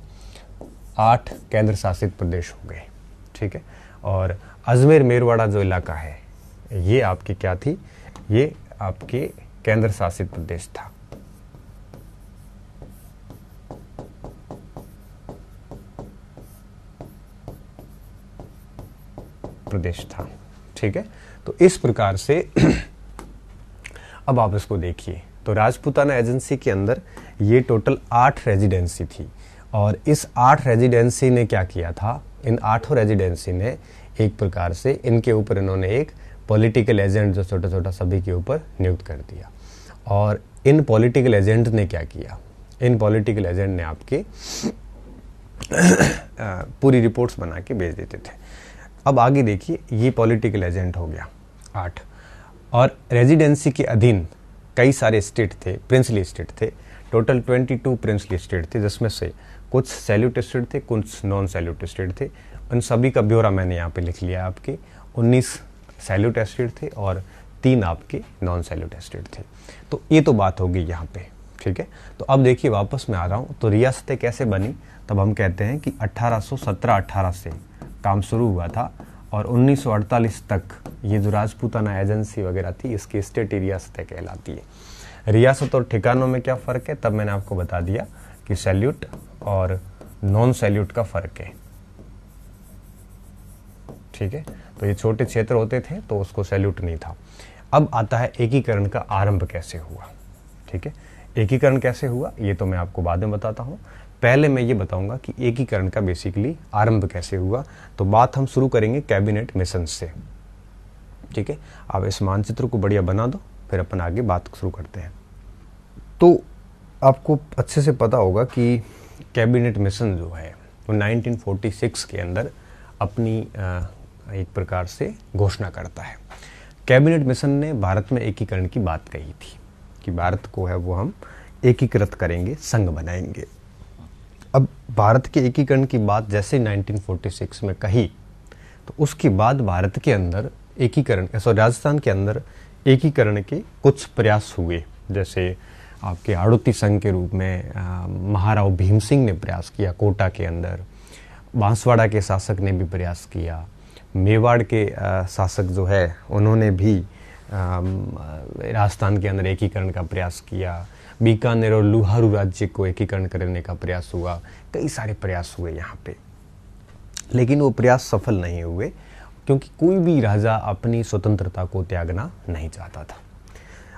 8 केंद्र शासित प्रदेश हो गए। ठीक है, और अजमेर मेरवाड़ा जो इलाका है ये आपकी क्या थी? ये आपके केंद्र शासित प्रदेश था। प्रदेश था। ठीक है, तो इस प्रकार से अब आप इसको देखिए, तो राजपूताना एजेंसी के अंदर ये टोटल 8 रेजिडेंसी थी, और इस 8 रेजिडेंसी ने क्या किया था? इन 8 रेजिडेंसी ने एक प्रकार से इनके ऊपर इन्होंने एक पॉलिटिकल एजेंट जो छोटा छोटा सभी के ऊपर नियुक्त कर दिया। और इन पॉलिटिकल एजेंट ने क्या किया? इन पॉलिटिकल एजेंट ने आपके पूरी रिपोर्ट्स बना के भेज देते थे। अब आगे देखिए, ये पॉलिटिकल एजेंट हो गया 8, और रेजिडेंसी के अधीन कई सारे स्टेट थे, प्रिंसली स्टेट थे। टोटल 22 प्रिंसली स्टेट थे, जिसमें से कुछ सैल्यूट स्टेट थे, कुछ नॉन सैल्यूट स्टेट थे। उन सभी का ब्यौरा मैंने यहाँ पे लिख लिया। आपके 19 सैल्यूट स्टेट थे और 3 आपके नॉन सैल्यूट स्टेट थे। तो ये तो बात होगी यहाँ पे। ठीक है, तो अब देखिए वापस मैं आ रहा हूँ, तो रियासतें कैसे बनी? तब हम कहते हैं कि 1817-18 से काम शुरू हुआ था, और 1948 तक ये जो राजपूताना एजेंसी वगैरह थी इसकी स्टेट रियासतें कहलाती है। रियासत और ठिकानों में क्या फ़र्क है? तब मैंने आपको बता दिया कि सैल्यूट और नॉन सैल्यूट का फ़र्क है। ठीक है, तो ये छोटे क्षेत्र होते थे तो उसको सैल्यूट नहीं था। अब आता है एकीकरण का आरंभ कैसे हुआ। ठीक है, एकीकरण कैसे हुआ ये तो मैं आपको बाद में बताता हूँ। पहले मैं ये बताऊंगा कि एकीकरण का बेसिकली आरंभ कैसे हुआ। तो बात हम शुरू करेंगे कैबिनेट मिशन से। ठीक है, आप इस मानचित्र को बढ़िया बना दो, फिर अपन आगे बात शुरू करते हैं। तो आपको अच्छे से पता होगा कि कैबिनेट मिशन जो है वो 1946 के अंदर अपनी एक प्रकार से घोषणा करता है। कैबिनेट मिशन ने भारत में एकीकरण की बात कही थी कि भारत को है वो हम एकीकृत करेंगे, संघ बनाएंगे। अब भारत के एकीकरण की बात जैसे 1946 में कही, तो उसके बाद भारत के अंदर एकीकरण, राजस्थान के अंदर एकीकरण के कुछ प्रयास हुए। जैसे आपके हाड़ौती संघ के रूप में महाराव भीम सिंह ने प्रयास किया कोटा के अंदर, बांसवाड़ा के शासक ने भी प्रयास किया, मेवाड़ के शासक जो है उन्होंने भी राजस्थान के अंदर एकीकरण का प्रयास किया, बीकानेर और लुहारू राज्य को एकीकरण करने का प्रयास हुआ, कई सारे प्रयास हुए यहाँ पे, लेकिन वो प्रयास सफल नहीं हुए क्योंकि कोई भी राजा अपनी स्वतंत्रता को त्यागना नहीं चाहता था।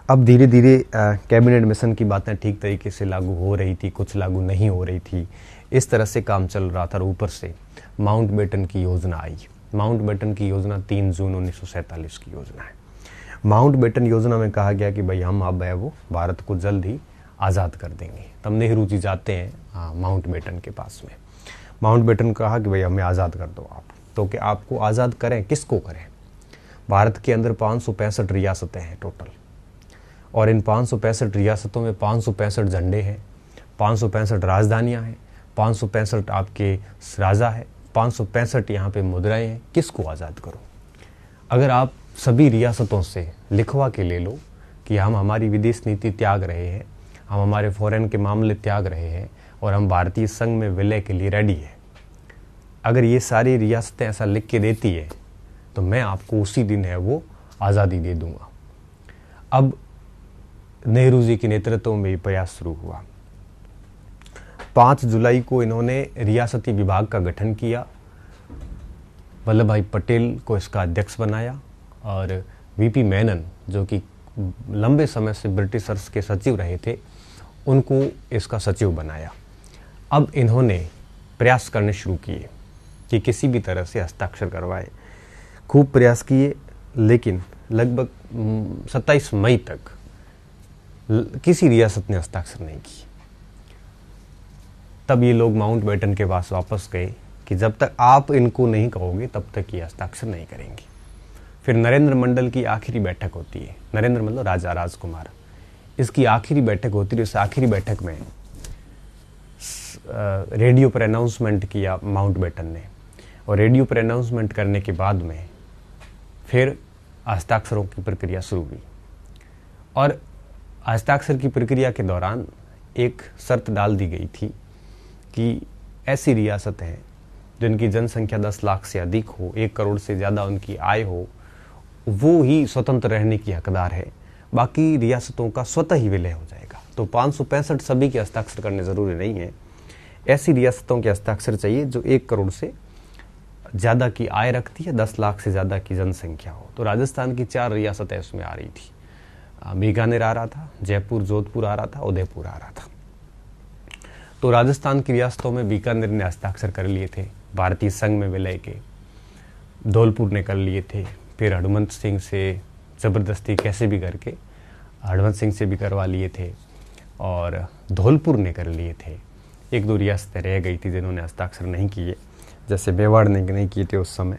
अब धीरे धीरे कैबिनेट मिशन की बातें ठीक तरीके से लागू हो रही थी, कुछ लागू नहीं हो रही थी, इस तरह से काम चल रहा था। और ऊपर से माउंटबेटन की योजना आई। माउंटबेटन की योजना 3 जून 1947 की योजना है। माउंटबेटन योजना में कहा गया कि भाई हम अब है वो भारत को जल्द ही आज़ाद कर देंगे। तब नेहरू जी जाते हैं माउंटबेटन के पास में। माउंटबेटन कहा कि भाई हमें आज़ाद कर दो आप। तो कि आपको आज़ाद करें, किसको करें? भारत के अंदर 565 रियासतें हैं टोटल, और इन 565 रियासतों में 565 झंडे हैं, 565 राजधानियाँ हैं, 565 आपके राजा है, 565 यहाँ पे मुद्राएं हैं। किसको आज़ाद करो? अगर आप सभी रियासतों से लिखवा के ले लो कि हम हमारी विदेश नीति त्याग रहे हैं, हम हमारे फॉरेन के मामले त्याग रहे हैं और हम भारतीय संघ में विलय के लिए रेडी है, अगर ये सारी रियासतें ऐसा लिख के देती है तो मैं आपको उसी दिन है वो आज़ादी दे दूंगा। अब नेहरू जी के नेतृत्व में ये प्रयास शुरू हुआ। 5 जुलाई को इन्होंने रियासती विभाग का गठन किया, वल्लभ भाई पटेल को इसका अध्यक्ष बनाया और वीपी मेनन जो कि लंबे समय से ब्रिटिशर्स के सचिव रहे थे उनको इसका सचिव बनाया। अब इन्होंने प्रयास करने शुरू किए कि किसी भी तरह से हस्ताक्षर करवाए। खूब प्रयास किए, लेकिन लगभग 27 मई तक किसी रियासत ने हस्ताक्षर नहीं किए। तब ये लोग माउंटबेटन के पास वापस गए कि जब तक आप इनको नहीं कहोगे तब तक ये हस्ताक्षर नहीं करेंगे। फिर नरेंद्र मंडल की आखिरी बैठक होती है। नरेंद्र मतलब राजा राजकुमार, इसकी आखिरी बैठक होती है। इस आखिरी बैठक में रेडियो पर अनाउंसमेंट किया माउंटबेटन ने, और रेडियो पर अनाउंसमेंट करने के बाद में फिर हस्ताक्षरों की प्रक्रिया शुरू हुई। और हस्ताक्षर की प्रक्रिया के दौरान एक शर्त डाल दी गई थी कि ऐसी रियासत हैं जिनकी जनसंख्या 10 लाख से अधिक हो, 1 करोड़ से ज़्यादा उनकी आय हो, वो ही स्वतंत्र रहने की हकदार है, बाकी रियासतों का स्वतः ही विलय हो जाएगा। तो 565 सभी के हस्ताक्षर करने ज़रूरी नहीं है, ऐसी रियासतों के हस्ताक्षर चाहिए जो 1 करोड़ से ज़्यादा की आय रखती है, 10 लाख से ज़्यादा की जनसंख्या हो। तो राजस्थान की 4 रियासतें उसमें आ रही थी। बीकानेर आ रहा था, जयपुर जोधपुर आ रहा था, उदयपुर आ रहा था। तो राजस्थान की रियासतों में बीकानेर ने हस्ताक्षर कर लिए थे भारतीय संघ में विलय के, धौलपुर ने कर लिए थे, फिर हनुमंत सिंह से ज़बरदस्ती कैसे भी करके हनुमंत सिंह से भी करवा लिए थे, और धौलपुर ने कर लिए थे। 1-2 रियासतें रह गई थी जिन्होंने हस्ताक्षर नहीं किए, जैसे मेवाड़ ने नहीं किए थे उस समय।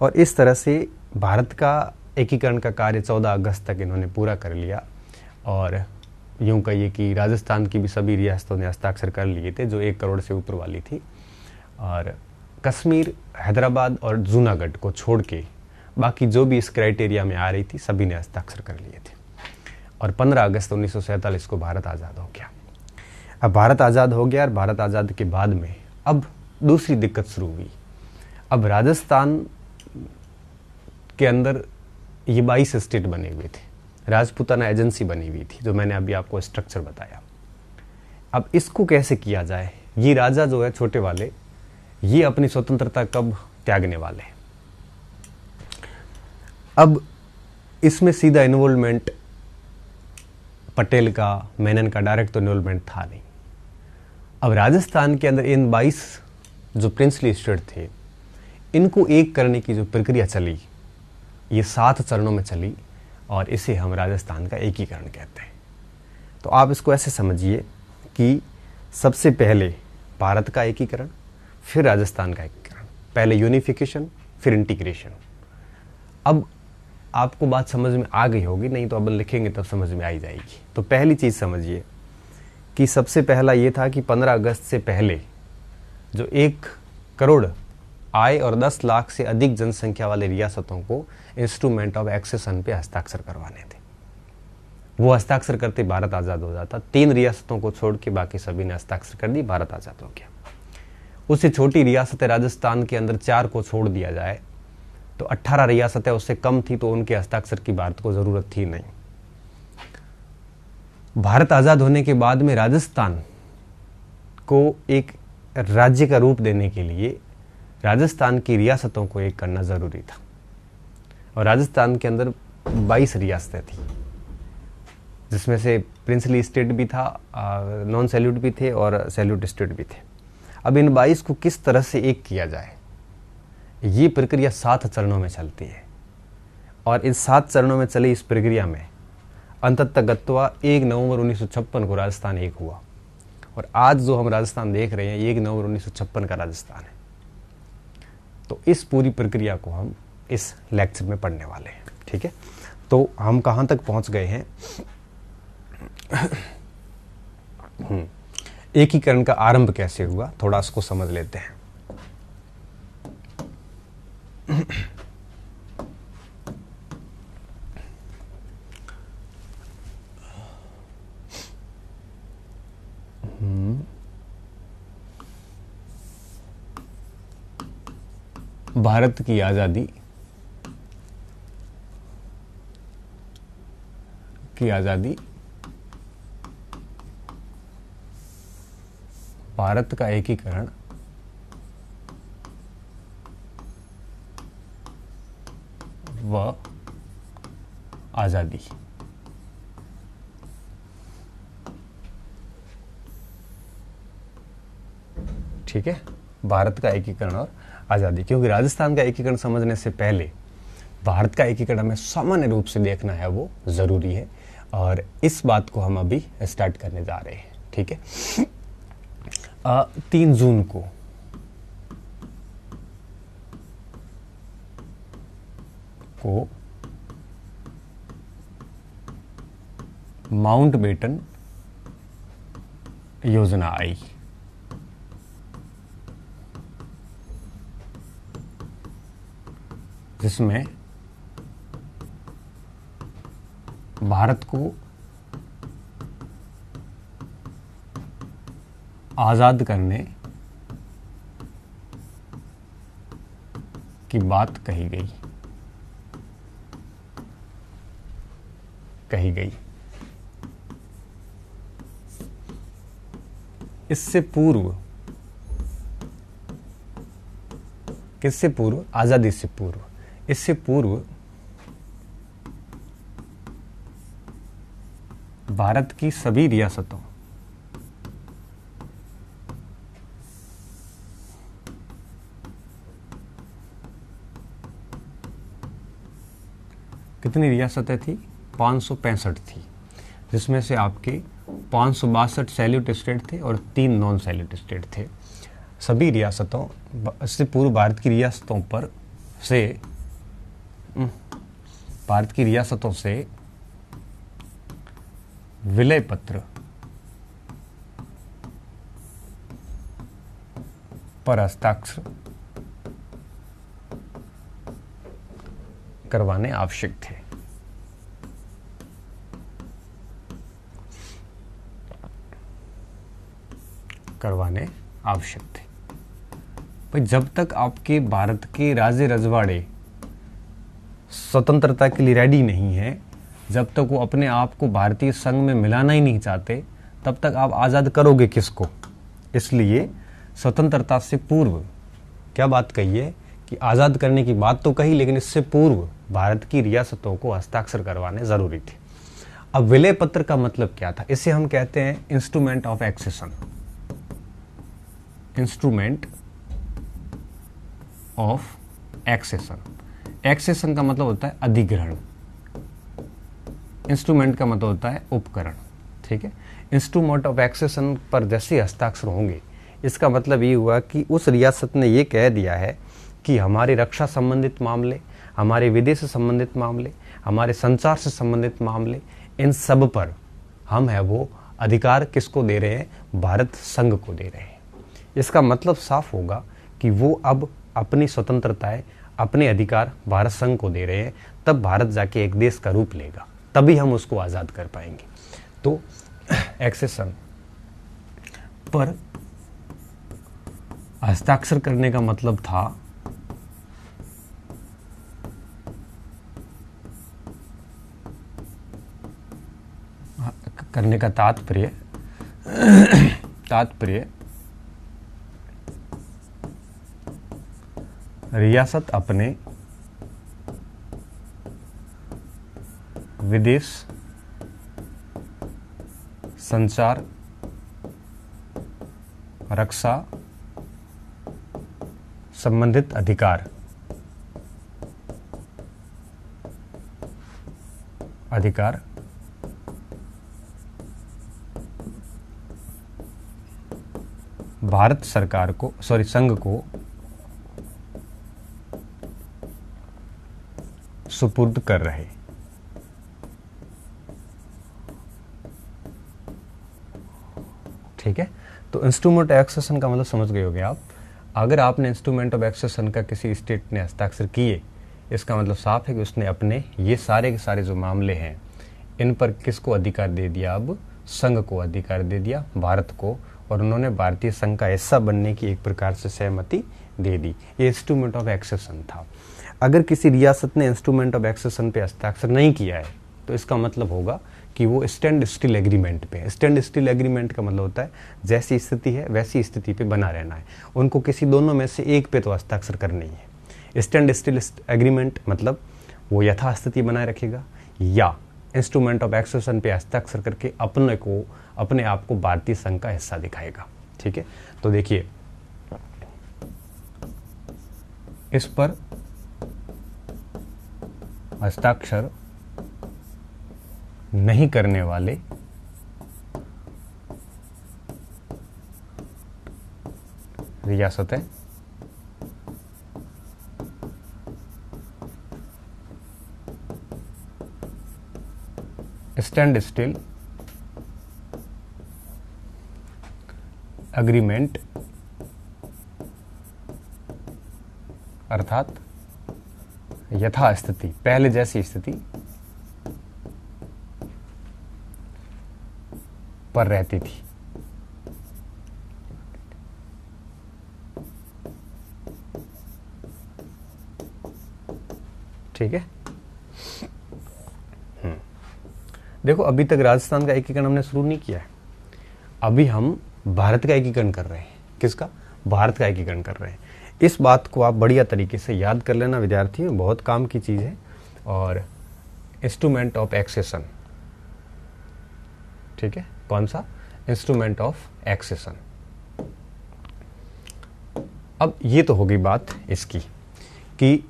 और इस तरह से भारत का एकीकरण का कार्य 14 अगस्त तक इन्होंने पूरा कर लिया। और यूँ कहिए कि राजस्थान की भी सभी रियासतों ने हस्ताक्षर कर लिए थे जो 1 करोड़ से ऊपर वाली थी, और कश्मीर, हैदराबाद और जूनागढ़ को छोड़ के बाकी जो भी इस क्राइटेरिया में आ रही थी सभी ने हस्ताक्षर कर लिए थे। और 15 अगस्त 1947 को भारत आज़ाद हो गया। अब भारत आज़ाद हो गया, और भारत आज़ाद के बाद में अब दूसरी दिक्कत शुरू हुई। अब राजस्थान के अंदर ये 22 स्टेट बने हुए थे, राजपूताना एजेंसी बनी हुई थी, जो मैंने अभी आपको स्ट्रक्चर बताया। अब इसको कैसे किया जाए? ये राजा जो है छोटे वाले, ये अपनी स्वतंत्रता कब त्यागने वाले हैं? अब इसमें सीधा इन्वॉल्वमेंट पटेल का, मेनन का डायरेक्ट तो इन्वॉल्वमेंट था नहीं। अब राजस्थान के अंदर इन 22 जो प्रिंसली स्टेट थे, इनको एक करने की जो प्रक्रिया चली ये 7 चरणों में चली और इसे हम राजस्थान का एकीकरण कहते हैं। तो आप इसको ऐसे समझिए कि सबसे पहले भारत का एकीकरण, फिर राजस्थान का एकीकरण, पहले यूनिफिकेशन फिर इंटीग्रेशन। अब आपको बात समझ में आ गई होगी, नहीं तो अब लिखेंगे तब समझ में आ ही जाएगी। तो पहली चीज़ समझिए कि सबसे पहला ये था कि 15 अगस्त से पहले जो 1 करोड़ आय और 10 लाख से अधिक जनसंख्या वाले रियासतों को इंस्ट्रूमेंट ऑफ एक्सेशन पे हस्ताक्षर करवाने थे। वो हस्ताक्षर करते भारत आज़ाद हो जाता। 3 रियासतों को छोड़ के बाकी सभी ने हस्ताक्षर कर दी, भारत आज़ाद हो गया। उससे छोटी रियासत राजस्थान के अंदर 4 को छोड़ दिया जाए तो 18 रियासतें उससे कम थी, तो उनके हस्ताक्षर की भारत को ज़रूरत थी नहीं। भारत आज़ाद होने के बाद में राजस्थान को एक राज्य का रूप देने के लिए राजस्थान की रियासतों को एक करना ज़रूरी था। और राजस्थान के अंदर 22 रियासतें थी, जिसमें से प्रिंसली स्टेट भी था, नॉन सैल्यूट भी थे और सैल्यूट स्टेट भी थे। अब इन 22 को किस तरह से एक किया जाए, ये प्रक्रिया 7 चरणों में चलती है। और इन 7 चरणों में चली इस प्रक्रिया में अंततः गत्वा 1 नवंबर 1956 को राजस्थान एक हुआ। और आज जो हम राजस्थान देख रहे हैं, 1 नवंबर 1956 का राजस्थान है। तो इस पूरी प्रक्रिया को हम इस लेक्चर में पढ़ने वाले हैं, ठीक है। तो हम कहाँ तक पहुँच गए हैं? एकीकरण का आरंभ कैसे हुआ, थोड़ा इसको समझ लेते हैं। भारत की आज़ादी भारत का एकीकरण व आज़ादी। ठीक है, भारत का एकीकरण और आज़ादी। क्योंकि राजस्थान का एकीकरण समझने से पहले भारत का एकीकरण हमें सामान्य रूप से देखना है, वो ज़रूरी है। और इस बात को हम अभी स्टार्ट करने जा रहे हैं, ठीक है। 3 जून को माउंटबेटन योजना आई। जिसमें भारत को आज़ाद करने की बात कही गई। इससे पूर्व, किससे पूर्व? आज़ादी से पूर्व। इससे पूर्व भारत की सभी रियासतों कितनी रियासतें थी? 565 थी, जिसमें से आपके 562 सैल्यूट स्टेट थे और 3 नॉन सैल्यूट स्टेट थे। सभी रियासतों, इससे पूर्व भारत की रियासतों से विलय पत्र पर हस्ताक्षर करवाने आवश्यक थे। भाई, जब तक आपके भारत के राज्य रजवाड़े स्वतंत्रता के लिए रेडी नहीं है, जब तक वो अपने आप को भारतीय संघ में मिलाना ही नहीं चाहते, तब तक आप आज़ाद करोगे किसको? इसलिए स्वतंत्रता से पूर्व क्या बात कही है कि आज़ाद करने की बात तो कही, लेकिन इससे पूर्व भारत की रियासतों को हस्ताक्षर करवाने ज़रूरी थे। अब विलय पत्र का मतलब क्या था? इसे हम कहते हैं instrument of accession. Instrument of accession accession का मतलब होता है अधिग्रहण, इंस्ट्रूमेंट का मतलब होता है उपकरण। ठीक है, इंस्ट्रूमेंट ऑफ एक्सेशन पर जैसे हस्ताक्षर होंगे, इसका मतलब ये हुआ कि उस रियासत ने ये कह दिया है कि हमारे रक्षा संबंधित मामले, हमारे विदेश से संबंधित मामले, हमारे संचार से संबंधित मामले, इन सब पर हम है वो अधिकार किसको दे रहे हैं, भारत संघ को दे रहे हैं। इसका मतलब साफ होगा कि वो अब अपनी स्वतंत्रताएं, अपने अधिकार भारत संघ को दे रहे हैं। तब भारत जाके एक देश का रूप लेगा, तभी हम उसको आज़ाद कर पाएंगे। तो एक्सेशन पर हस्ताक्षर करने का मतलब था करने का तात्पर्य रियासत अपने विदेश, संचार, रक्षा संबंधित अधिकार भारत सरकार को, संघ को सुपुर्द कर रहे। ठीक है, तो इंस्ट्रूमेंट ऑफ एक्सेशन का मतलब समझ गए होंगे आप। अगर आपने इंस्ट्रूमेंट ऑफ एक्सेशन का किसी स्टेट ने हस्ताक्षर किए, इसका मतलब साफ है कि उसने अपने ये सारे के सारे जो मामले हैं, इन पर किसको अधिकार दे दिया, अब संघ को अधिकार दे दिया, भारत को, और उन्होंने भारतीय संघ का हिस्सा बनने की एक प्रकार से सहमति दे दी। ये इंस्ट्रूमेंट ऑफ एक्सेशन था। अगर किसी रियासत ने इंस्ट्रूमेंट ऑफ एक्सेशन पे हस्ताक्षर नहीं किया है, तो इसका मतलब होगा कि वो स्टैंड स्टिल एग्रीमेंट पे है। स्टैंड स्टिल एग्रीमेंट का मतलब होता है जैसी स्थिति है वैसी स्थिति पे बना रहना है, उनको किसी दोनों में से एक पे तो हस्ताक्षर करना ही है। स्टैंड स्टिल एग्रीमेंट मतलब वो यथास्थिति बनाए रखेगा, या इंस्ट्रूमेंट ऑफ एक्सेशन पे हस्ताक्षर करके अपने आप को भारतीय संघ का हिस्सा दिखाएगा। ठीक है, तो देखिए इस पर हस्ताक्षर नहीं करने वाले रियासतें स्टैंड स्टिल एग्रीमेंट अर्थात यथास्थिति, पहले जैसी स्थिति पर रहती थी। ठीक है, देखो अभी तक राजस्थान का एकीकरण हमने शुरू नहीं किया है, अभी हम भारत का एकीकरण कर रहे हैं। किसका? भारत का एकीकरण कर रहे हैं। इस बात को आप बढ़िया तरीके से याद कर लेना विद्यार्थियों, बहुत काम की चीज़ है। और इंस्ट्रूमेंट ऑफ एक्सेशन, ठीक है, कौन सा? Instrument of accession. अब ये तो होगी बात इसकी कि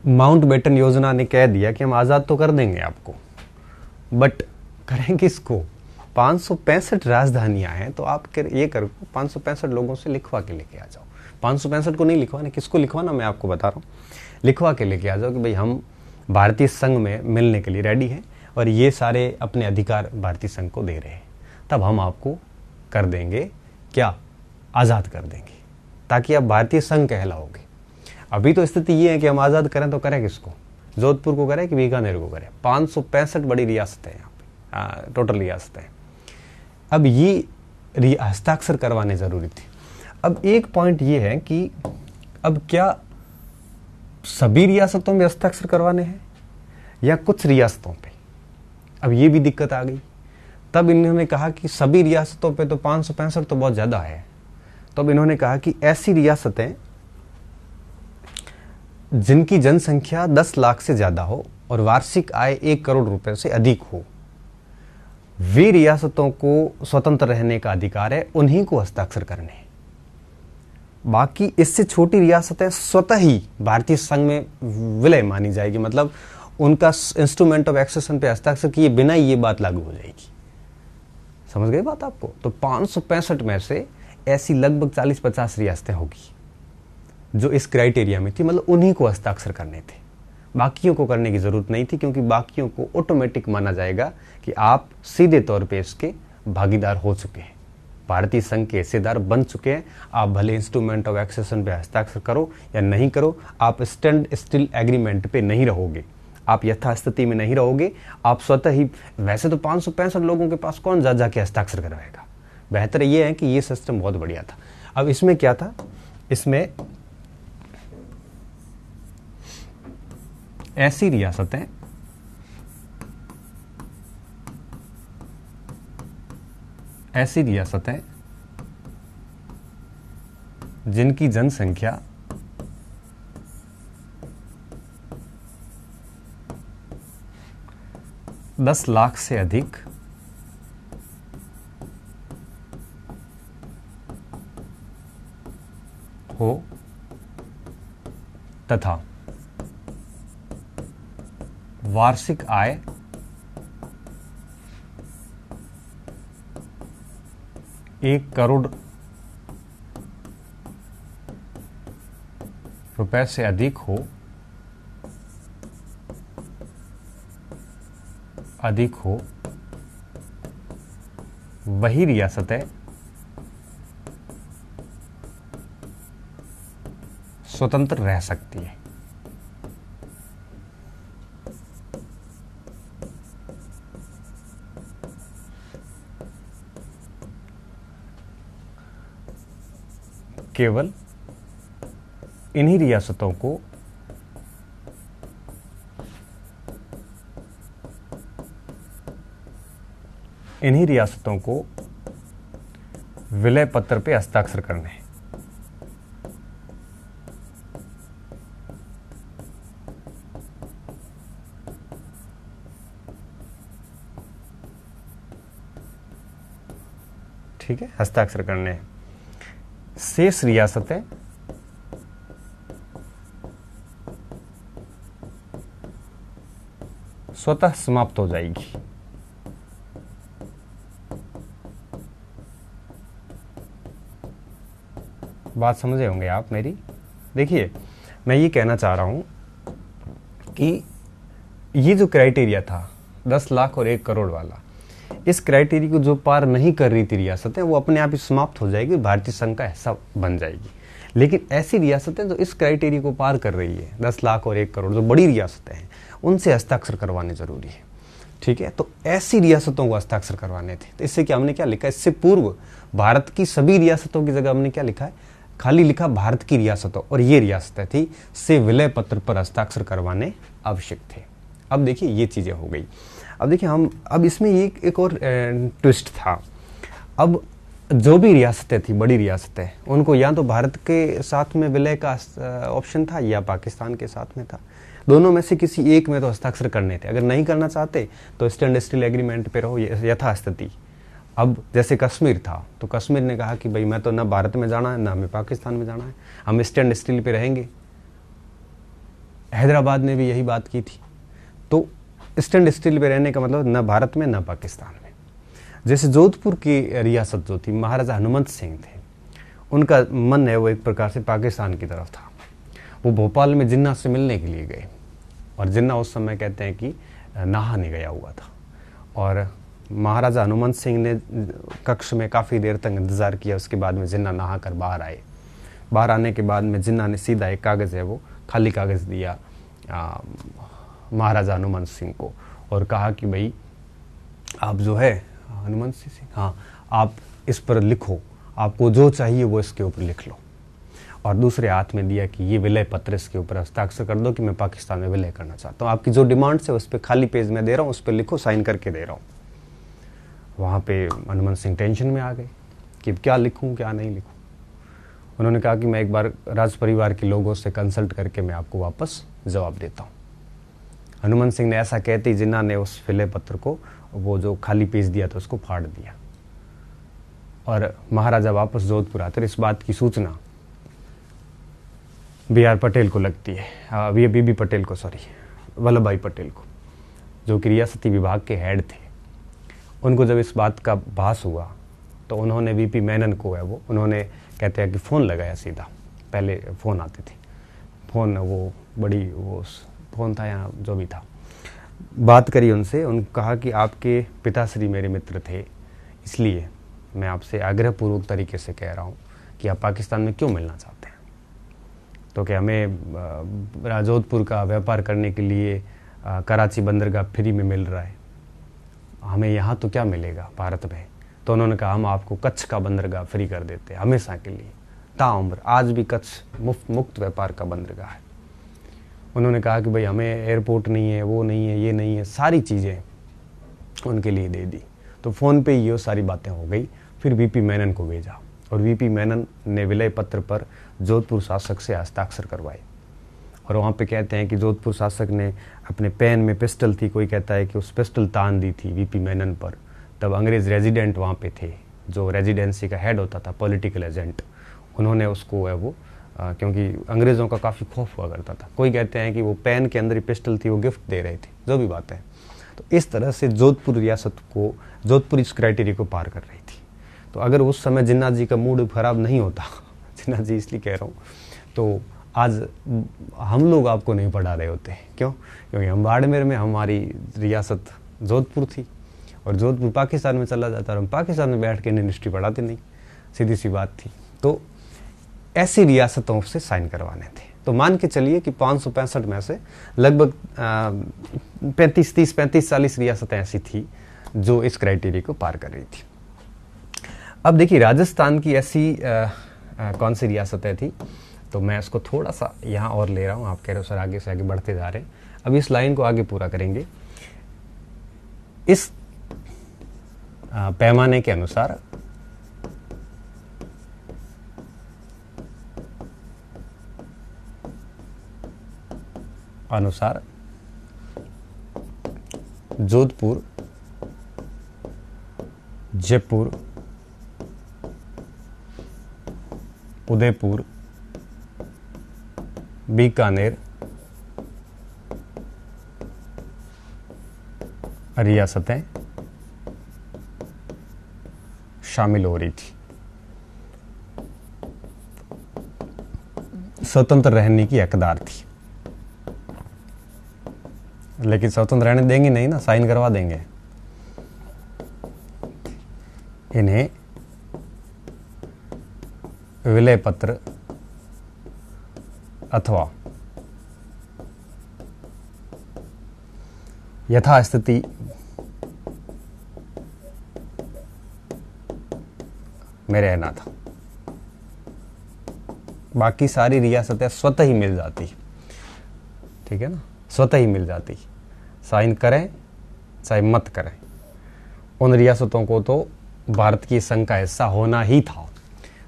माउंटबेटन योजना ने कह दिया कि हम आज़ाद तो कर देंगे आपको, बट करेंगे इसको 565 राजधानियां हैं, तो आप ये करो 565 लोगों से लिखवा के लेके आ जाओ। 565 को नहीं लिखवाना, किसको लिखवाना मैं आपको बता रहा हूँ, लिखवा के लेके आ जाओ कि भाई हम भारतीय संघ में मिलने के लिए रेडी हैं और ये सारे अपने अधिकार भारतीय संघ को दे रहे हैं, तब हम आपको कर देंगे क्या, आज़ाद कर देंगे, ताकि आप भारतीय संघ कहलाओगे। अभी तो स्थिति ये है कि हम आज़ाद करें तो करें किसको, जोधपुर को करें कि बीकानेर को करें? 565 बड़ी रियासतें हैं यहाँ पे, टोटल रियासतें। अब ये हस्ताक्षर करवाने ज़रूरी थे। अब एक पॉइंट ये है कि अब क्या सभी रियासतों में हस्ताक्षर करवाने हैं या कुछ रियासतों पे? अब ये भी दिक्कत आ गई। तब इन्होंने कहा कि सभी रियासतों पे तो 565 तो बहुत ज़्यादा है, तो अब इन्होंने कहा कि ऐसी रियासतें जिनकी जनसंख्या 10 लाख से ज़्यादा हो और वार्षिक आय 1 करोड़ रुपए से अधिक हो, वे रियासतों को स्वतंत्र रहने का अधिकार है, उन्हीं को हस्ताक्षर करने हैं। बाकी इससे छोटी रियासतें स्वतः ही भारतीय संघ में विलय मानी जाएगी, मतलब उनका इंस्ट्रूमेंट ऑफ एक्सेशन पे हस्ताक्षर किए बिना ही ये बात लागू हो जाएगी। समझ गए बात आपको? तो 565 में से ऐसी लगभग 40-50 रियासतें होगी जो इस क्राइटेरिया में थी, मतलब उन्हीं को हस्ताक्षर करने थे, बाकियों को करने की जरूरत नहीं थी, क्योंकि बाकियों को ऑटोमेटिक माना जाएगा कि आप सीधे तौर पे इसके भागीदार हो चुके हैं, भारतीय संघ के हिस्सेदार बन चुके हैं। आप भले इंस्ट्रूमेंट ऑफ एक्सेशन पे हस्ताक्षर करो या नहीं करो, आप स्टैंड स्टिल एग्रीमेंट पे नहीं रहोगे, आप यथास्थिति में नहीं रहोगे, आप स्वतः ही। वैसे तो 565 लोगों के पास कौन जा जाके हस्ताक्षर करवाएगा। बेहतर यह है कि ये सिस्टम बहुत बढ़िया था। अब इसमें क्या था, इसमें ऐसी रियासतें जिनकी जनसंख्या 10 लाख से अधिक हो तथा वार्षिक आय 1 करोड़ रुपए से अधिक हो, वही रियासतें स्वतंत्र रह सकती है। केवल इन्हीं रियासतों को विलय पत्र पे हस्ताक्षर करने हैं। ठीक है, हस्ताक्षर करने हैं। शेष रियासतें स्वतः समाप्त हो जाएगी। बात समझे होंगे आप मेरी। देखिए, मैं ये कहना चाह रहा हूं कि ये जो क्राइटेरिया था 10 लाख और 1 करोड़ वाला, इस क्राइटेरिया को जो पार नहीं कर रही थी रियासतें, वो अपने आप ही समाप्त हो जाएगी, भारतीय संघ का हिस्सा बन जाएगी। लेकिन ऐसी रियासतें जो इस क्राइटेरिया को पार कर रही है, 10 लाख और 1 करोड़ जो बड़ी रियासतें हैं, उनसे हस्ताक्षर करवाने जरूरी है। ठीक है, तो ऐसी रियासतों को हस्ताक्षर करवाने थे। तो इससे क्या हमने क्या लिखा, इससे पूर्व भारत की सभी रियासतों की जगह हमने क्या लिखा है, खाली लिखा भारत की रियासतों, और ये रियासतें थी से विलय पत्र पर हस्ताक्षर करवाने आवश्यक थे। अब देखिए ये चीजें हो गई। अब देखिए अब इसमें एक और ट्विस्ट था। अब जो भी रियासतें थी, बड़ी रियासतें, उनको या तो भारत के साथ में विलय का ऑप्शन था या पाकिस्तान के साथ में था। दोनों में से किसी एक में तो हस्ताक्षर करने थे। अगर नहीं करना चाहते तो स्टैंड स्टिल एग्रीमेंट पे रहो, यथास्थिति। अब जैसे कश्मीर था, तो कश्मीर ने कहा कि भाई मैं तो ना भारत में जाना है ना हमें पाकिस्तान में जाना है, हम स्टैंड स्टिल पे रहेंगे। हैदराबाद ने भी यही बात की थी। तो स्टैंड स्टिल पे रहने का मतलब न भारत में न पाकिस्तान में। जैसे जोधपुर की रियासत जो थी, महाराजा हनुमंत सिंह थे, उनका मन है वो एक प्रकार से पाकिस्तान की तरफ था। वो भोपाल में जिन्ना से मिलने के लिए गए, और जिन्ना उस समय कहते हैं कि नहाने गया हुआ था, और महाराजा हनुमंत सिंह ने कक्ष में काफ़ी देर तक इंतज़ार किया। उसके बाद में जिन्ना नहा कर बाहर आए। बाहर आने के बाद में जिन्ना ने सीधा एक कागज़ है वो खाली कागज़ दिया महाराजा हनुमंत सिंह को, और कहा कि भाई आप जो है हनुमंत सिंह, हाँ, आप इस पर लिखो, आपको जो चाहिए वो इसके ऊपर लिख लो। और दूसरे हाथ में दिया कि ये विलय पत्र इसके ऊपर हस्ताक्षर कर दो कि मैं पाकिस्तान में विलय करना चाहता हूँ। आपकी जो डिमांड्स है उस पर खाली पेज में दे रहा हूँ, उस पर लिखो, साइन करके दे रहा हूँ। वहाँ पे हनुमंत सिंह टेंशन में आ गए कि क्या लिखूँ क्या नहीं लिखूँ। उन्होंने कहा कि मैं एक बार राज परिवार के लोगों से कंसल्ट करके मैं आपको वापस जवाब देता हूँ। हनुमंत सिंह ने ऐसा कहते ही जिन्ना ने उस विलय पत्र को, वो जो खाली पेज दिया था, उसको फाड़ दिया। और महाराजा वापस जोधपुर आते, इस बात की सूचना बी आर पटेल को लगती है, बीबी पटेल को, सॉरी, वल्लभ भाई पटेल को, जो कि रियासती विभाग के हेड थे। उनको जब इस बात का भास हुआ तो उन्होंने वीपी मेनन को है वो, उन्होंने कहते हैं कि फ़ोन लगाया सीधा, पहले फ़ोन आते थे, फ़ोन वो बड़ी वो फ़ोन था या जो भी था, बात करी उनसे, उनको कहा कि आपके पिताश्री मेरे मित्र थे, इसलिए मैं आपसे आग्रहपूर्वक तरीके से कह रहा हूँ कि आप पाकिस्तान में क्यों मिलना चाहते हैं। तो क्या हमें जोधपुर का व्यापार करने के लिए कराची बंदरगाह फ्री में मिल रहा है, हमें यहाँ तो क्या मिलेगा भारत में। तो उन्होंने कहा हम आपको कच्छ का बंदरगाह फ्री कर देते हैं हमेशा के लिए, ताउम्र। आज भी कच्छ मुक्त व्यापार का बंदरगाह है। उन्होंने कहा कि भाई हमें एयरपोर्ट नहीं है, वो नहीं है, ये नहीं है, सारी चीज़ें उनके लिए दे दी। तो फ़ोन पे ये सारी बातें हो गई। फिर वीपी मेनन को भेजा और वीपी मेनन ने विलय पत्र पर जोधपुर शासक से हस्ताक्षर करवाए। और वहाँ पे कहते हैं कि जोधपुर शासक ने अपने पेन में पिस्टल थी, कोई कहता है कि उस पिस्टल तान दी थी वीपी मेनन पर। तब अंग्रेज़ रेजिडेंट वहाँ पे थे, जो रेजिडेंसी का हेड होता था, पॉलिटिकल एजेंट, उन्होंने उसको है वो क्योंकि अंग्रेज़ों का काफ़ी खौफ हुआ करता था, कोई कहते हैं कि वो पेन के अंदर ही पिस्टल थी, वो गिफ्ट दे रहे थे, जो भी बात है। तो इस तरह से जोधपुर रियासत को, जोधपुर इस क्राइटेरिया को पार कर रही थी। तो अगर उस समय जिन्ना जी का मूड खराब नहीं होता, जिन्ना जी इसलिए कह रहा हूँ, तो आज हम लोग आपको नहीं पढ़ा रहे होते। क्यों? क्योंकि हम बाड़मेर में हमारी रियासत जोधपुर थी और जोधपुर पाकिस्तान में चला जाता और हम पाकिस्तान में बैठ के इंडियन हिस्ट्री पढ़ाते नहीं, सीधी सी बात थी। तो ऐसी रियासतों से साइन करवाने थे। तो मान के चलिए कि 565 में से लगभग 35-40 रियासतें ऐसी थी जो इस क्राइटेरिया को पार कर रही थी। अब देखिए राजस्थान की ऐसी कौन सी रियासतें थी, तो मैं इसको थोड़ा सा यहाँ और ले रहा हूँ। आप कह रहे हो सर आगे से आगे बढ़ते जा रहे हैं, अब इस लाइन को आगे पूरा करेंगे। इस पैमाने के अनुसार जोधपुर, जयपुर, उदयपुर, बीकानेर रियासतें शामिल हो रही थी, स्वतंत्र रहने की हकदार थी। लेकिन स्वतंत्र रहने देंगे नहीं ना, साइन करवा देंगे इन्हें विलय पत्र अथवा यथास्थिति में रहना था। बाकी सारी रियासतें स्वतः ही मिल जाती, ठीक है ना, स्वतः ही मिल जाती, साइन करें चाहे मत करें। उन रियासतों को तो भारत की संघ का हिस्सा होना ही था।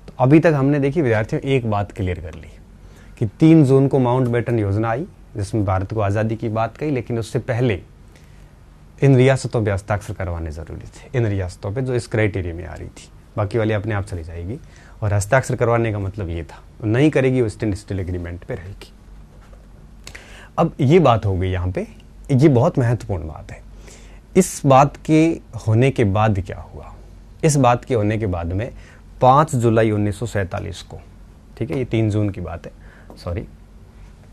तो अभी तक हमने देखी विद्यार्थियों एक बात क्लियर कर ली कि 3 जून को माउंटबेटन योजना आई जिसमें भारत को आज़ादी की बात कही, लेकिन उससे पहले इन रियासतों पे हस्ताक्षर करवाने ज़रूरी थे, इन रियासतों पे जो इस क्राइटेरिया में आ रही थी। बाकी वाली अपने आप चली जाएगी। और हस्ताक्षर करवाने का मतलब ये था, नहीं करेगी वो स्टैंड स्टिल एग्रीमेंट पे रहेगी। अब ये बात हो गई यहाँ पे, ये बहुत महत्वपूर्ण बात है। इस बात के होने के बाद क्या हुआ? इस बात के होने के बाद में 5 जुलाई 1947 को, ठीक है, ये 3 जून की बात है, सॉरी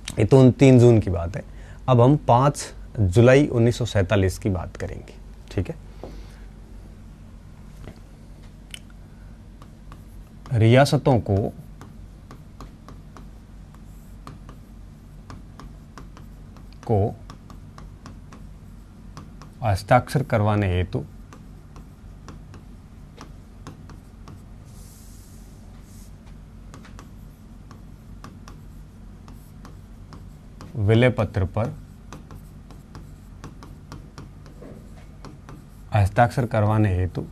ये तो 3 जून की बात है। अब हम 5 जुलाई 1947 की बात करेंगे, ठीक है। रियासतों को हस्ताक्षर करवाने हेतु विलय पत्र पर हस्ताक्षर करवाने हेतु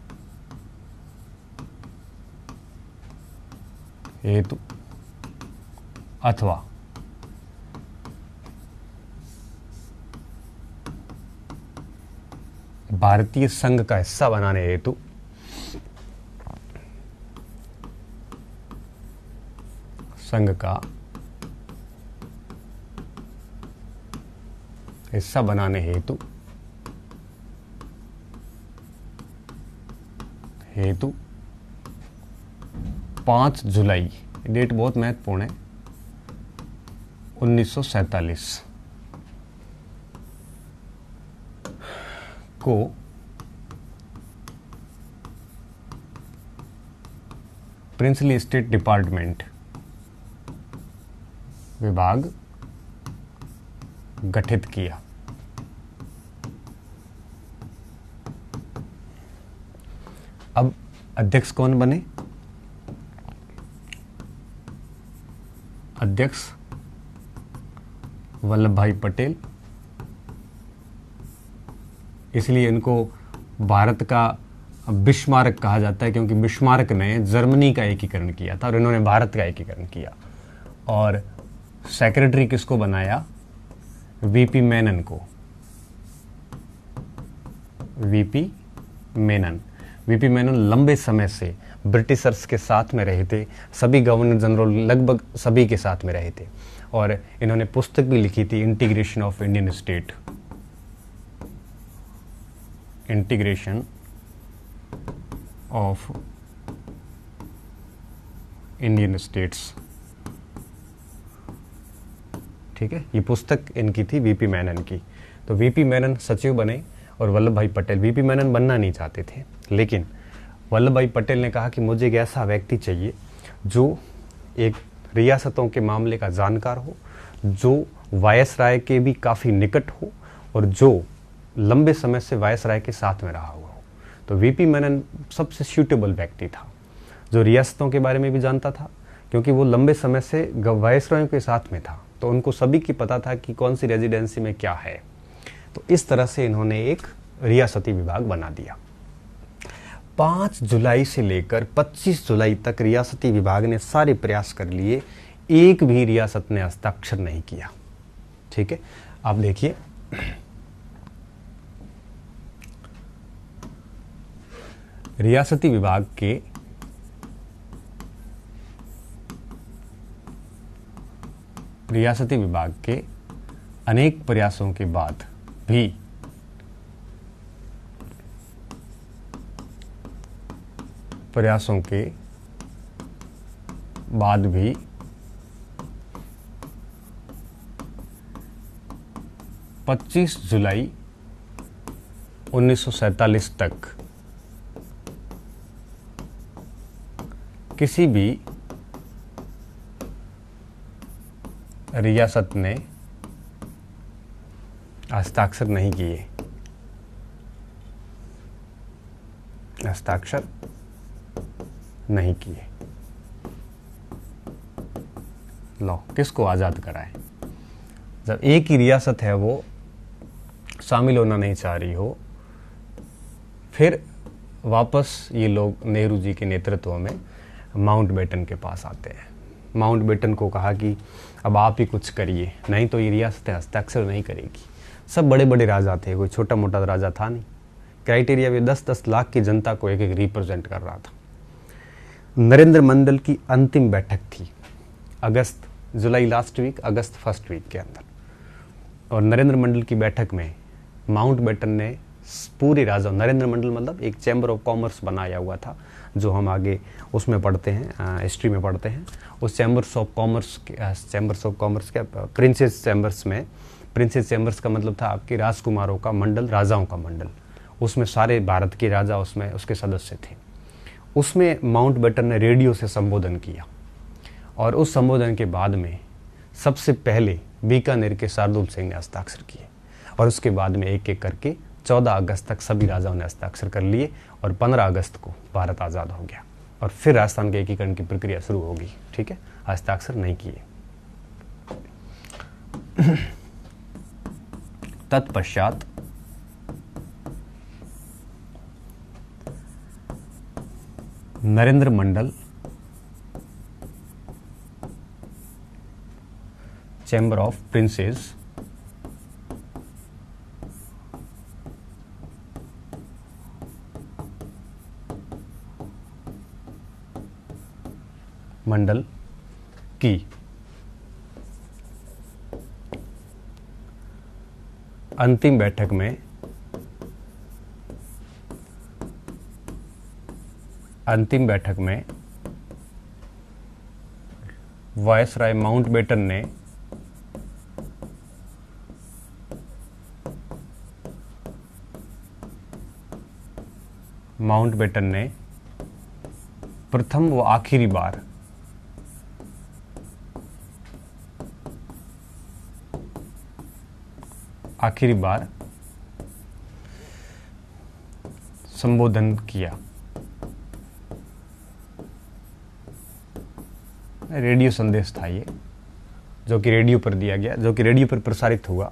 अथवा भारतीय संघ का हिस्सा बनाने हेतु संघ का हिस्सा बनाने हेतु 5 जुलाई, डेट बहुत महत्वपूर्ण है, 1947 को प्रिंसली स्टेट डिपार्टमेंट विभाग गठित किया। अब अध्यक्ष कौन बने? अध्यक्ष वल्लभ भाई पटेल। इसलिए इनको भारत का बिस्मार्क कहा जाता है, क्योंकि बिस्मार्क ने जर्मनी का एकीकरण किया था और इन्होंने भारत का एकीकरण किया। और सेक्रेटरी किसको बनाया? वीपी मेनन को। वीपी मेनन लंबे समय से ब्रिटिशर्स के साथ में रहे थे, सभी गवर्नर जनरल लगभग सभी के साथ में रहे थे, और इन्होंने पुस्तक भी लिखी थी, integration of Indian state, integration of Indian states. ठीक है, ये पुस्तक इनकी थी वीपी मेनन की। तो वीपी मेनन सचिव बने और वल्लभ भाई पटेल, वीपी मेनन बनना नहीं चाहते थे, लेकिन वल्लभ भाई पटेल ने कहा कि मुझे एक ऐसा व्यक्ति चाहिए जो एक रियासतों के मामले का जानकार हो, जो वायसराय के भी काफ़ी निकट हो और जो लंबे समय से वायसराय के साथ में रहा हुआ हो। तो वीपी मेनन सबसे सूटेबल व्यक्ति था, जो रियासतों के बारे में भी जानता था, क्योंकि वो लंबे समय से वायसरायों के साथ में था, तो उनको सभी की पता था कि कौन सी रेजिडेंसी में क्या है। तो इस तरह से इन्होंने एक रियासती विभाग बना दिया। 5 जुलाई से लेकर 25 जुलाई तक रियासती विभाग ने सारे प्रयास कर लिए, एक भी रियासत ने हस्ताक्षर नहीं किया। ठीक है, आप देखिए, रियासती विभाग के अनेक प्रयासों के बाद भी 25 जुलाई 1947 तक किसी भी रियासत ने हस्ताक्षर नहीं किए। लो, किसको आज़ाद कराए? जब एक ही रियासत है वो शामिल होना नहीं चाह रही हो, फिर वापस ये लोग नेहरू जी के नेतृत्व में माउंटबेटन के पास आते हैं। माउंटबेटन को कहा कि अब आप ही कुछ करिए, नहीं तो ये रियासतें हस्ताक्षर नहीं करेगी। सब बड़े बड़े राजा थे, कोई छोटा मोटा राजा था नहीं। क्राइटेरिया भी 10-10 लाख की जनता को एक एक रिप्रेजेंट कर रहा था। नरेंद्र मंडल की अंतिम बैठक थी जुलाई लास्ट वीक, अगस्त फर्स्ट वीक के अंदर, और नरेंद्र मंडल की बैठक में माउंटबेटन ने पूरे राजा, नरेंद्र मंडल मतलब एक चैम्बर ऑफ कॉमर्स बनाया हुआ था, जो हम आगे उसमें पढ़ते हैं, हिस्ट्री में पढ़ते हैं। उस चैम्बर्स ऑफ कॉमर्स के प्रिंसेस चैम्बर्स में, प्रिंसेस चैम्बर्स का मतलब था आपके राजकुमारों का मंडल, राजाओं का मंडल। उसमें सारे भारत के राजा उसमें उसके सदस्य थे। उसमें माउंटबेटन ने रेडियो से संबोधन किया, और उस संबोधन के बाद में सबसे पहले बीकानेर के शार्दुल सिंह ने हस्ताक्षर किए, और उसके बाद में एक एक करके 14 अगस्त तक सभी राजाओं ने हस्ताक्षर कर लिए, और 15 अगस्त को भारत आज़ाद हो गया, और फिर राजस्थान के एकीकरण की प्रक्रिया शुरू होगी। ठीक है, हस्ताक्षर नहीं किए। तत्पश्चात नरेंद्र मंडल चैम्बर ऑफ प्रिंसेस मंडल की अंतिम बैठक में वायसराय माउंटबेटन ने प्रथम व आखिरी बार संबोधन किया। रेडियो संदेश था ये, जो कि रेडियो पर दिया गया, जो कि रेडियो पर प्रसारित हुआ।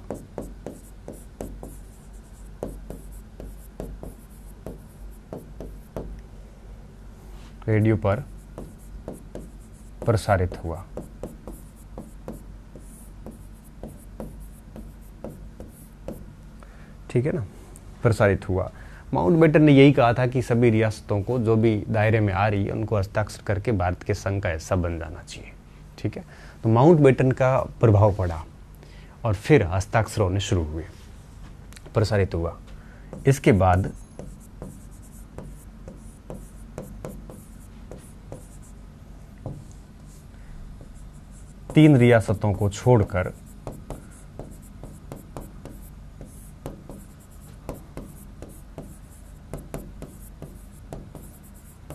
रेडियो पर प्रसारित हुआ। ठीक है ना, प्रसारित हुआ। माउंटबेटन ने यही कहा था कि सभी रियासतों को जो भी दायरे में आ रही है उनको हस्ताक्षर करके भारत के संघ का हिस्सा बन जाना चाहिए। ठीक है, तो माउंटबेटन का प्रभाव पड़ा और फिर हस्ताक्षर होने शुरू हुए, प्रसारित हुआ। इसके बाद तीन रियासतों को छोड़कर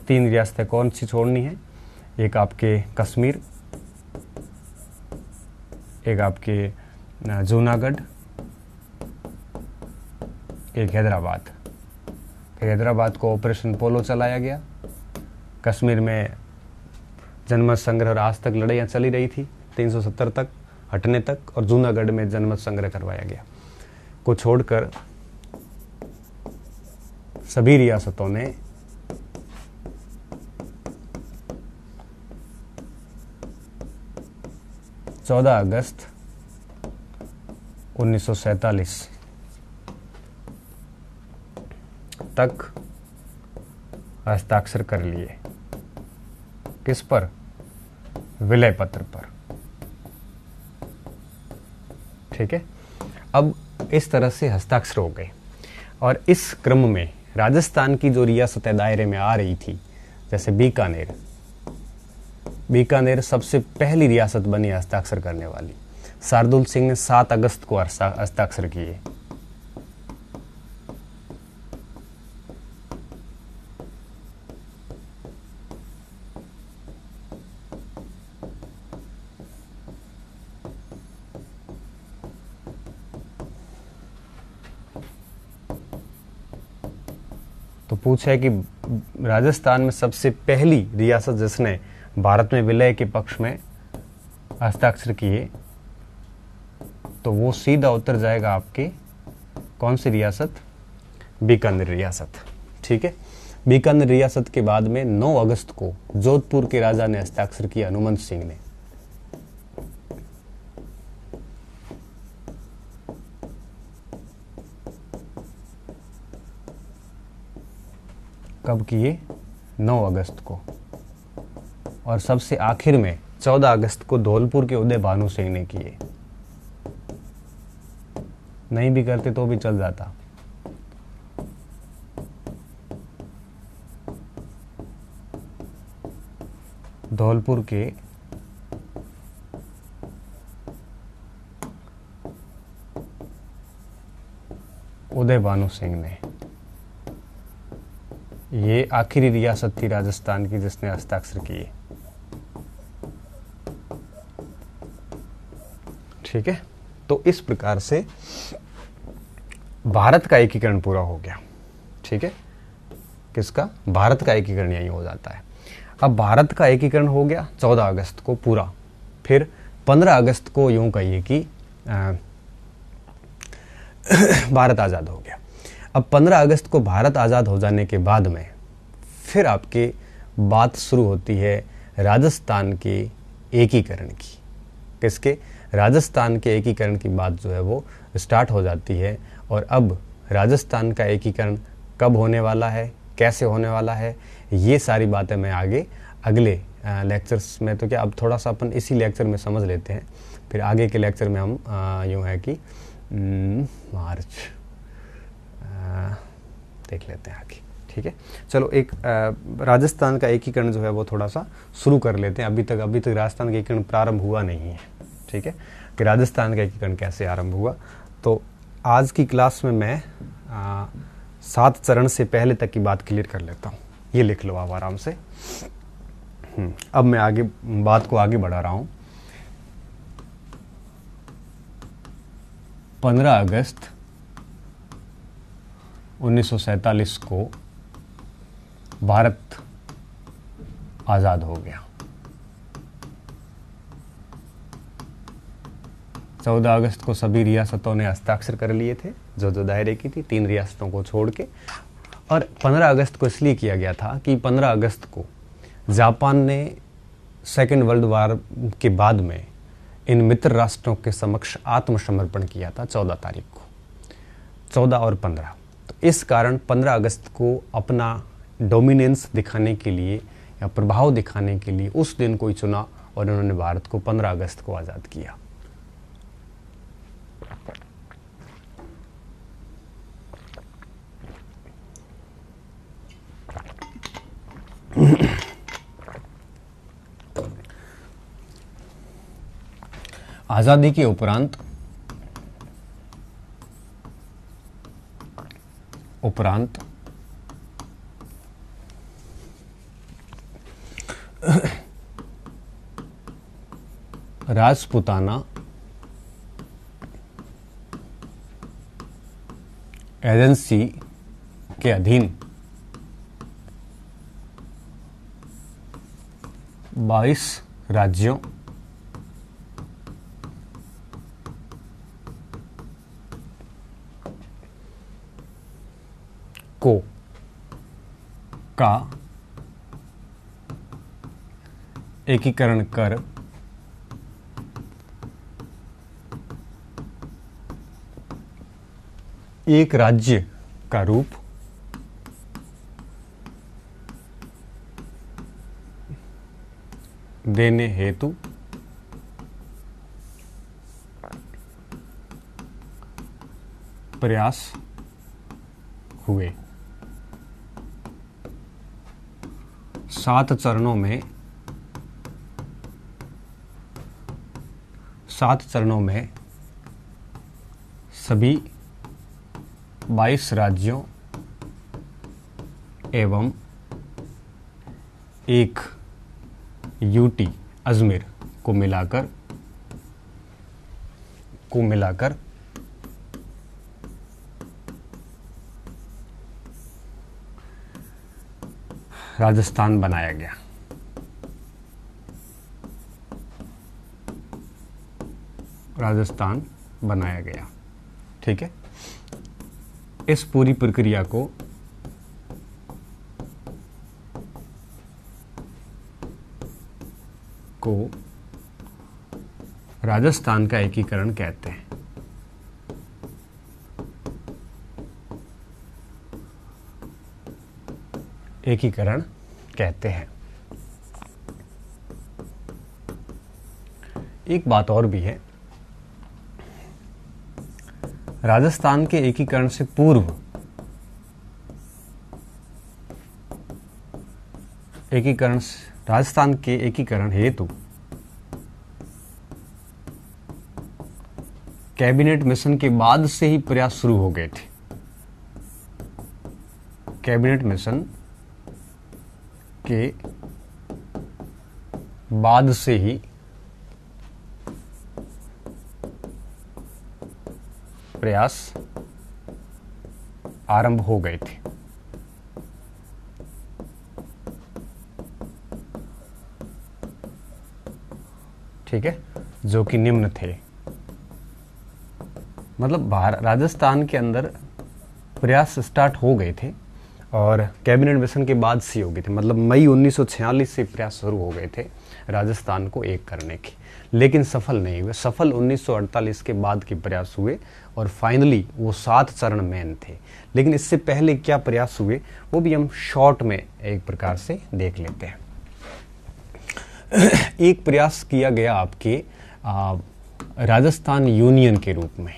तीन रियासतें कौन सी छोड़नी है? एक आपके कश्मीर, एक आपके जूनागढ़, एक हैदराबाद। फिर हैदराबाद को ऑपरेशन पोलो चलाया गया। कश्मीर में जनमत संग्रह आज तक लड़ाइयाँ चली रही थी 370 तक हटने तक, और जूनागढ़ में जनमत संग्रह करवाया गया। को छोड़कर सभी रियासतों ने अगस्त 1947 तक हस्ताक्षर कर लिए। किस पर? विलय पत्र पर। ठीक है, अब इस तरह से हस्ताक्षर हो गए। और इस क्रम में राजस्थान की जो रियासतें दायरे में आ रही थी, जैसे बीकानेर सबसे पहली रियासत बनी हस्ताक्षर करने वाली। शार्दुल सिंह ने 7 अगस्त को हस्ताक्षर किए। तो पूछा है कि राजस्थान में सबसे पहली रियासत जिसने भारत में विलय के पक्ष में हस्ताक्षर किए, तो वो सीधा उत्तर जाएगा आपके कौन सी रियासत? बीकानेर रियासत। ठीक है, बीकानेर रियासत के बाद में 9 अगस्त को जोधपुर के राजा ने हस्ताक्षर किया, हनुमंत सिंह ने। कब किए? 9 अगस्त को। और सबसे आखिर में 14 अगस्त को धौलपुर के उदय भानु सिंह ने किए। नहीं भी करते तो भी चल जाता। धौलपुर के उदय भानु सिंह ने। ये आखिरी रियासत थी राजस्थान की जिसने हस्ताक्षर किए। ठीक है, तो इस प्रकार से भारत का एकीकरण पूरा हो गया। ठीक है, किसका? भारत का एकीकरण यही हो जाता है। अब भारत का एकीकरण हो गया 14 अगस्त को पूरा। फिर 15 अगस्त को यूं कहिए कि भारत आज़ाद हो गया। अब 15 अगस्त को भारत आज़ाद हो जाने के बाद में फिर आपकी बात शुरू होती है राजस्थान के एकीकरण की। किसके? राजस्थान के एकीकरण की बात जो है वो स्टार्ट हो जाती है। और अब राजस्थान का एकीकरण कब होने वाला है, कैसे होने वाला है, ये सारी बातें मैं आगे अगले लेक्चर्स में, तो क्या अब थोड़ा सा अपन इसी लेक्चर में समझ लेते हैं, फिर आगे के लेक्चर में हम यूँ है कि मार्च, देख लेते हैं आगे। ठीक है, चलो एक राजस्थान का एकीकरण जो है वो थोड़ा सा शुरू कर लेते हैं। अभी तक राजस्थान का एकीकरण प्रारंभ हुआ नहीं है। ठीक है, कि राजस्थान का एकीकरण कैसे आरंभ हुआ। तो आज की क्लास में मैं 7 चरण से पहले तक की बात क्लियर कर लेता हूँ। ये लिख लो आप आराम से। अब मैं आगे बात को आगे बढ़ा रहा हूँ। 15 अगस्त 1947 को भारत आज़ाद हो गया। 14 अगस्त को सभी रियासतों ने हस्ताक्षर कर लिए थे, जो दायरे की थी, 3 रियासतों को छोड़ के। और 15 अगस्त को इसलिए किया गया था कि 15 अगस्त को जापान ने सेकेंड वर्ल्ड वार के बाद में इन मित्र राष्ट्रों के समक्ष आत्मसमर्पण किया था 14 तारीख को, 14 और 15। तो इस कारण 15 अगस्त को अपना डोमिनेंस दिखाने के लिए या प्रभाव दिखाने के लिए उस दिन को चुना और उन्होंने भारत को 15 अगस्त को आज़ाद किया। आज़ादी के उपरांत राजपूताना एजेंसी के अधीन 22 राज्यों का एकीकरण कर एक राज्य का रूप देने हेतु प्रयास हुए। 7 चरणों में सभी 22 राज्यों एवं एक यूटी अजमेर को मिलाकर राजस्थान बनाया गया। ठीक है, इस पूरी प्रक्रिया को राजस्थान का एकीकरण कहते हैं। एक बात और भी है, राजस्थान के एकीकरण से पूर्व राजस्थान के एकीकरण हेतु कैबिनेट मिशन के बाद से ही प्रयास शुरू हो गए थे। कैबिनेट मिशन के बाद से ही प्रयास आरंभ हो गए थे। ठीक है, जो कि निम्न थे। मतलब राजस्थान के अंदर प्रयास स्टार्ट हो गए थे और कैबिनेट मिशन के बाद से हो गए थे। मतलब मई 1946 से प्रयास शुरू हो गए थे राजस्थान को एक करने के, लेकिन सफल नहीं हुए। सफल 1948 के बाद के प्रयास हुए और फाइनली वो 7 चरण मेन थे। लेकिन इससे पहले क्या प्रयास हुए वो भी हम शॉर्ट में एक प्रकार से देख लेते हैं। एक प्रयास किया गया आपके राजस्थान यूनियन के रूप में।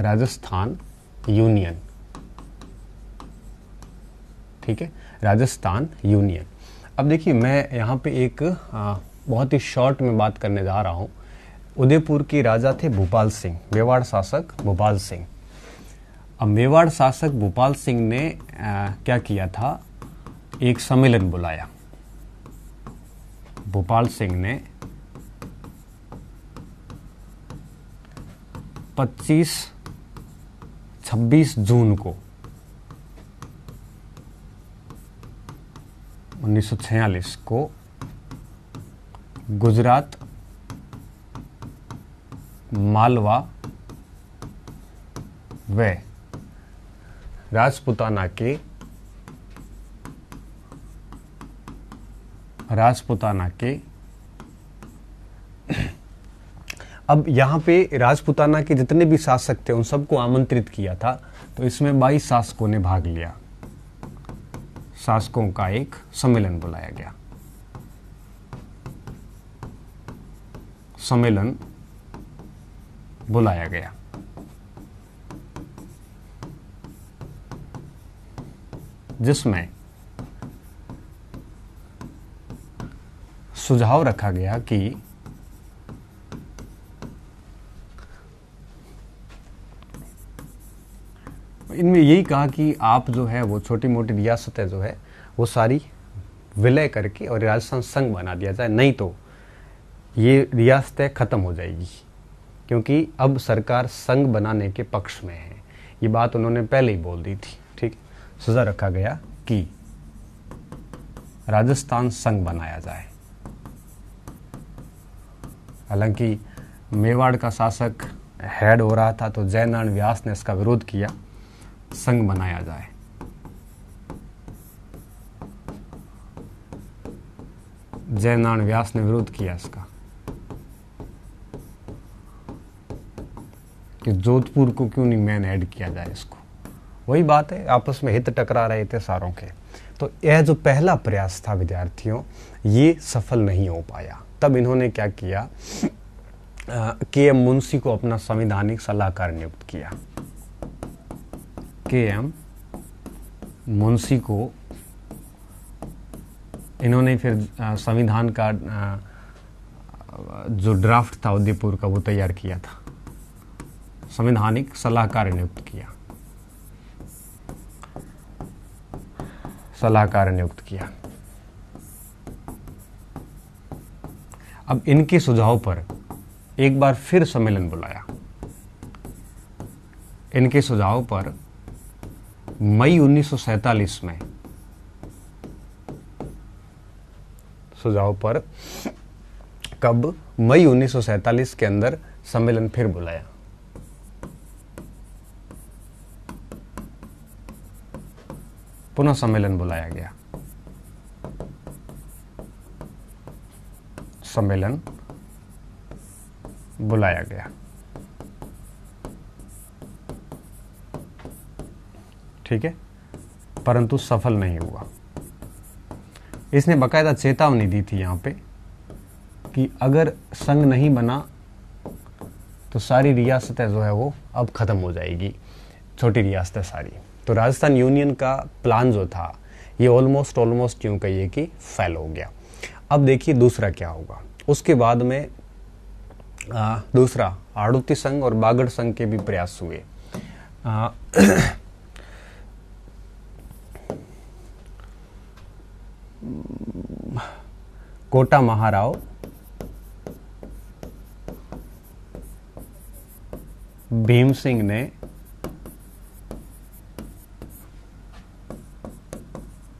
राजस्थान यूनियन। ठीक है, राजस्थान यूनियन। अब देखिए मैं यहाँ पे एक बहुत ही शॉर्ट में बात करने जा रहा हूँ। उदयपुर के राजा थे भूपाल सिंह, मेवाड़ शासक भूपाल सिंह। अब मेवाड़ शासक भूपाल सिंह ने क्या किया था, एक सम्मेलन बुलाया। भूपाल सिंह ने 26 जून को 1946 को गुजरात, मालवा व राजपुताना के अब यहाँ पे राजपुताना के जितने भी शासक थे उन सबको आमंत्रित किया था। तो इसमें 22 शासकों ने भाग लिया। शासकों का एक सम्मेलन बुलाया गया। सम्मेलन बुलाया गया। जिसमें सुझाव रखा गया कि इनमें यही कहा कि आप जो है वो छोटी मोटी रियासतें जो है वो सारी विलय करके और राजस्थान संघ बना दिया जाए, नहीं तो ये रियासतें खत्म हो जाएगी। क्योंकि अब सरकार संघ बनाने के पक्ष में है, ये बात उन्होंने पहले ही बोल दी थी। ठीक, सुझाव रखा गया कि राजस्थान संघ बनाया जाए। हालांकि मेवाड़ का शासक हेड हो रहा था तो जयनारायण व्यास ने इसका विरोध किया, संघ बनाया जाए। जयनारायण व्यास ने विरोध किया इसका कि जोधपुर को क्यों नहीं मेन ऐड किया जाए इसको। वही बात है, आपस में हित टकरा रहे थे सारों के। तो यह जो पहला प्रयास था विद्यार्थियों, ये सफल नहीं हो पाया। तब इन्होंने क्या किया, के.एम. मुंशी को अपना संवैधानिक सलाहकार नियुक्त किया। के.एम. मुंशी को इन्होंने फिर संविधान का जो ड्राफ्ट था उदयपुर का वो तैयार किया था, संवैधानिक सलाहकार नियुक्त किया। अब इनके सुझाव पर एक बार फिर सम्मेलन बुलाया। इनके सुझाव पर मई 1947 में कब मई 1947 के अंदर सम्मेलन फिर बुलाया। पुनः सम्मेलन बुलाया गया। ठीक है, परंतु सफल नहीं हुआ। इसने बाकायदा चेतावनी दी थी यहाँ पे कि अगर संघ नहीं बना तो सारी रियासतें जो है वो अब खत्म हो जाएगी, छोटी रियासतें सारी। तो राजस्थान यूनियन का प्लान जो था ये ऑलमोस्ट यूं कहिए कि फेल हो गया। अब देखिए दूसरा क्या होगा। उसके बाद में दूसरा हाड़ौती संघ और बागड़ संघ के भी प्रयास हुए। कोटा महाराव, भीम सिंह ने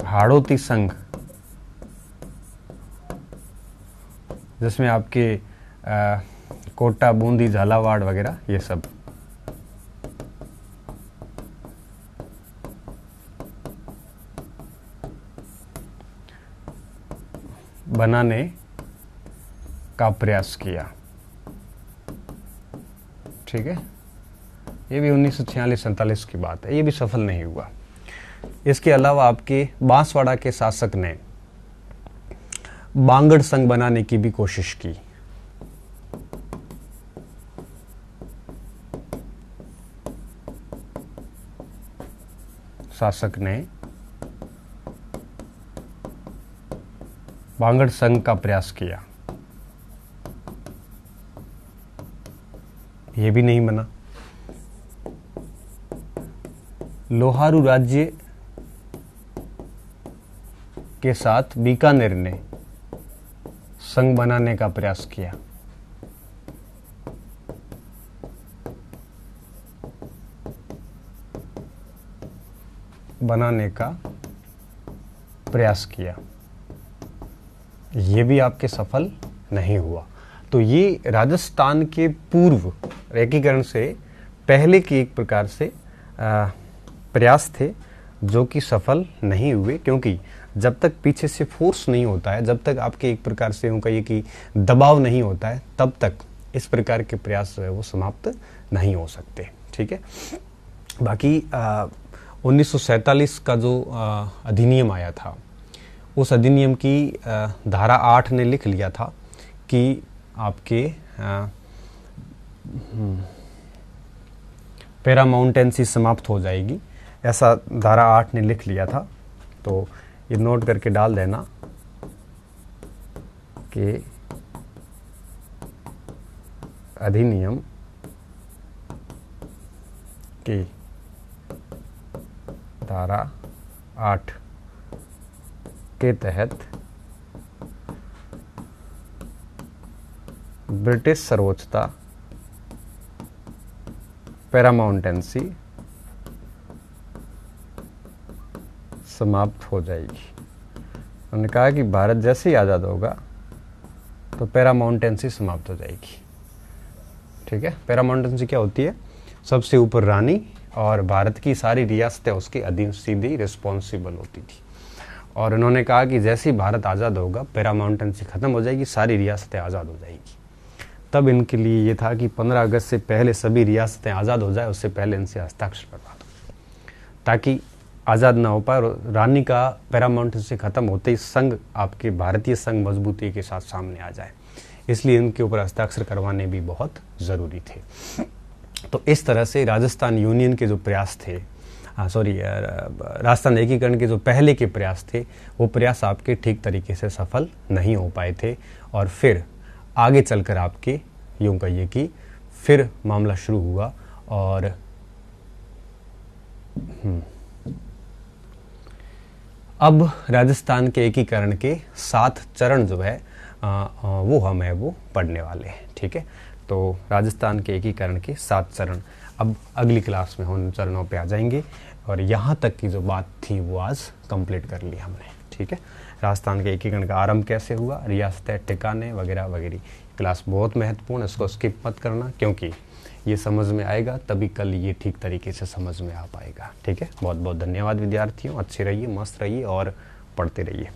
हाड़ौती संघ, जिसमें आपके कोटा, बूंदी, झालावाड़ वगैरह ये सब बनाने का प्रयास किया। ठीक है, ये भी 1946-47 की बात है, ये भी सफल नहीं हुआ। इसके अलावा आपके बांसवाड़ा के शासक ने बांगड़ संघ बनाने की भी कोशिश की। शासक ने बांगड़ संघ का प्रयास किया, ये भी नहीं बना। लोहारू राज्य के साथ बीकानेर ने संघ बनाने का प्रयास किया, ये भी आपके सफल नहीं हुआ। तो ये राजस्थान के पूर्व एकीकरण से पहले के एक प्रकार से प्रयास थे जो कि सफल नहीं हुए, क्योंकि जब तक पीछे से फोर्स नहीं होता है, जब तक आपके एक प्रकार से यूँ कहिए कि दबाव नहीं होता है, तब तक इस प्रकार के प्रयास जो है वो समाप्त नहीं हो सकते। ठीक है। बाकी 1947 का जो अधिनियम आया था, उस अधिनियम की धारा 8 ने लिख लिया था कि आपके पैरामाउंटेंसी समाप्त हो जाएगी, ऐसा धारा 8 ने लिख लिया था। तो ये नोट करके डाल देना कि अधिनियम की धारा 8 के तहत ब्रिटिश सर्वोच्चता पैरामाउंटेंसी समाप्त हो जाएगी। उन्होंने कहा कि भारत जैसे ही आज़ाद होगा तो पैरामाउंटेंसी समाप्त हो जाएगी। ठीक है। पैरामाउंटेंसी क्या होती है? सबसे ऊपर रानी और भारत की सारी रियासतें उसके अधीन सीधी रिस्पॉन्सिबल होती थी। और उन्होंने कहा कि जैसे ही भारत आज़ाद होगा पैरामाउंटेंसी खत्म हो जाएगी, सारी रियासतें आज़ाद हो जाएगी। तब इनके लिए ये था कि 15 अगस्त से पहले सभी रियासतें आज़ाद हो जाए, उससे पहले इनसे हस्ताक्षर करवा दो, ताकि आज़ाद ना हो पाए। रानी का पैरामाउंटेंसी खत्म होते ही संघ, आपके भारतीय संघ मजबूती के साथ सामने आ जाए, इसलिए इनके ऊपर हस्ताक्षर करवाने भी बहुत ज़रूरी थे। तो इस तरह से राजस्थान यूनियन के जो प्रयास थे, राजस्थान एकीकरण के जो पहले के प्रयास थे, वो प्रयास आपके ठीक तरीके से सफल नहीं हो पाए थे। और फिर आगे चलकर आपके यूं कहिए कि फिर मामला शुरू हुआ और अब राजस्थान के एकीकरण के 7 चरण जो है वो हम है वो पढ़ने वाले हैं। ठीक है। तो राजस्थान के एकीकरण के 7 चरण अब अगली क्लास में हम उन चरणों पे आ जाएंगे, और यहाँ तक की जो बात थी वो आज कंप्लीट कर ली हमने। ठीक है। राजस्थान के एकीकरण का आरंभ कैसे हुआ, रियासतें, ठिकाने वगैरह वगैरह। क्लास बहुत महत्वपूर्ण, इसको स्किप मत करना, क्योंकि ये समझ में आएगा तभी कल ये ठीक तरीके से समझ में आ पाएगा। ठीक है। बहुत बहुत धन्यवाद विद्यार्थियों, अच्छे रहिए, मस्त रहिए और पढ़ते रहिए।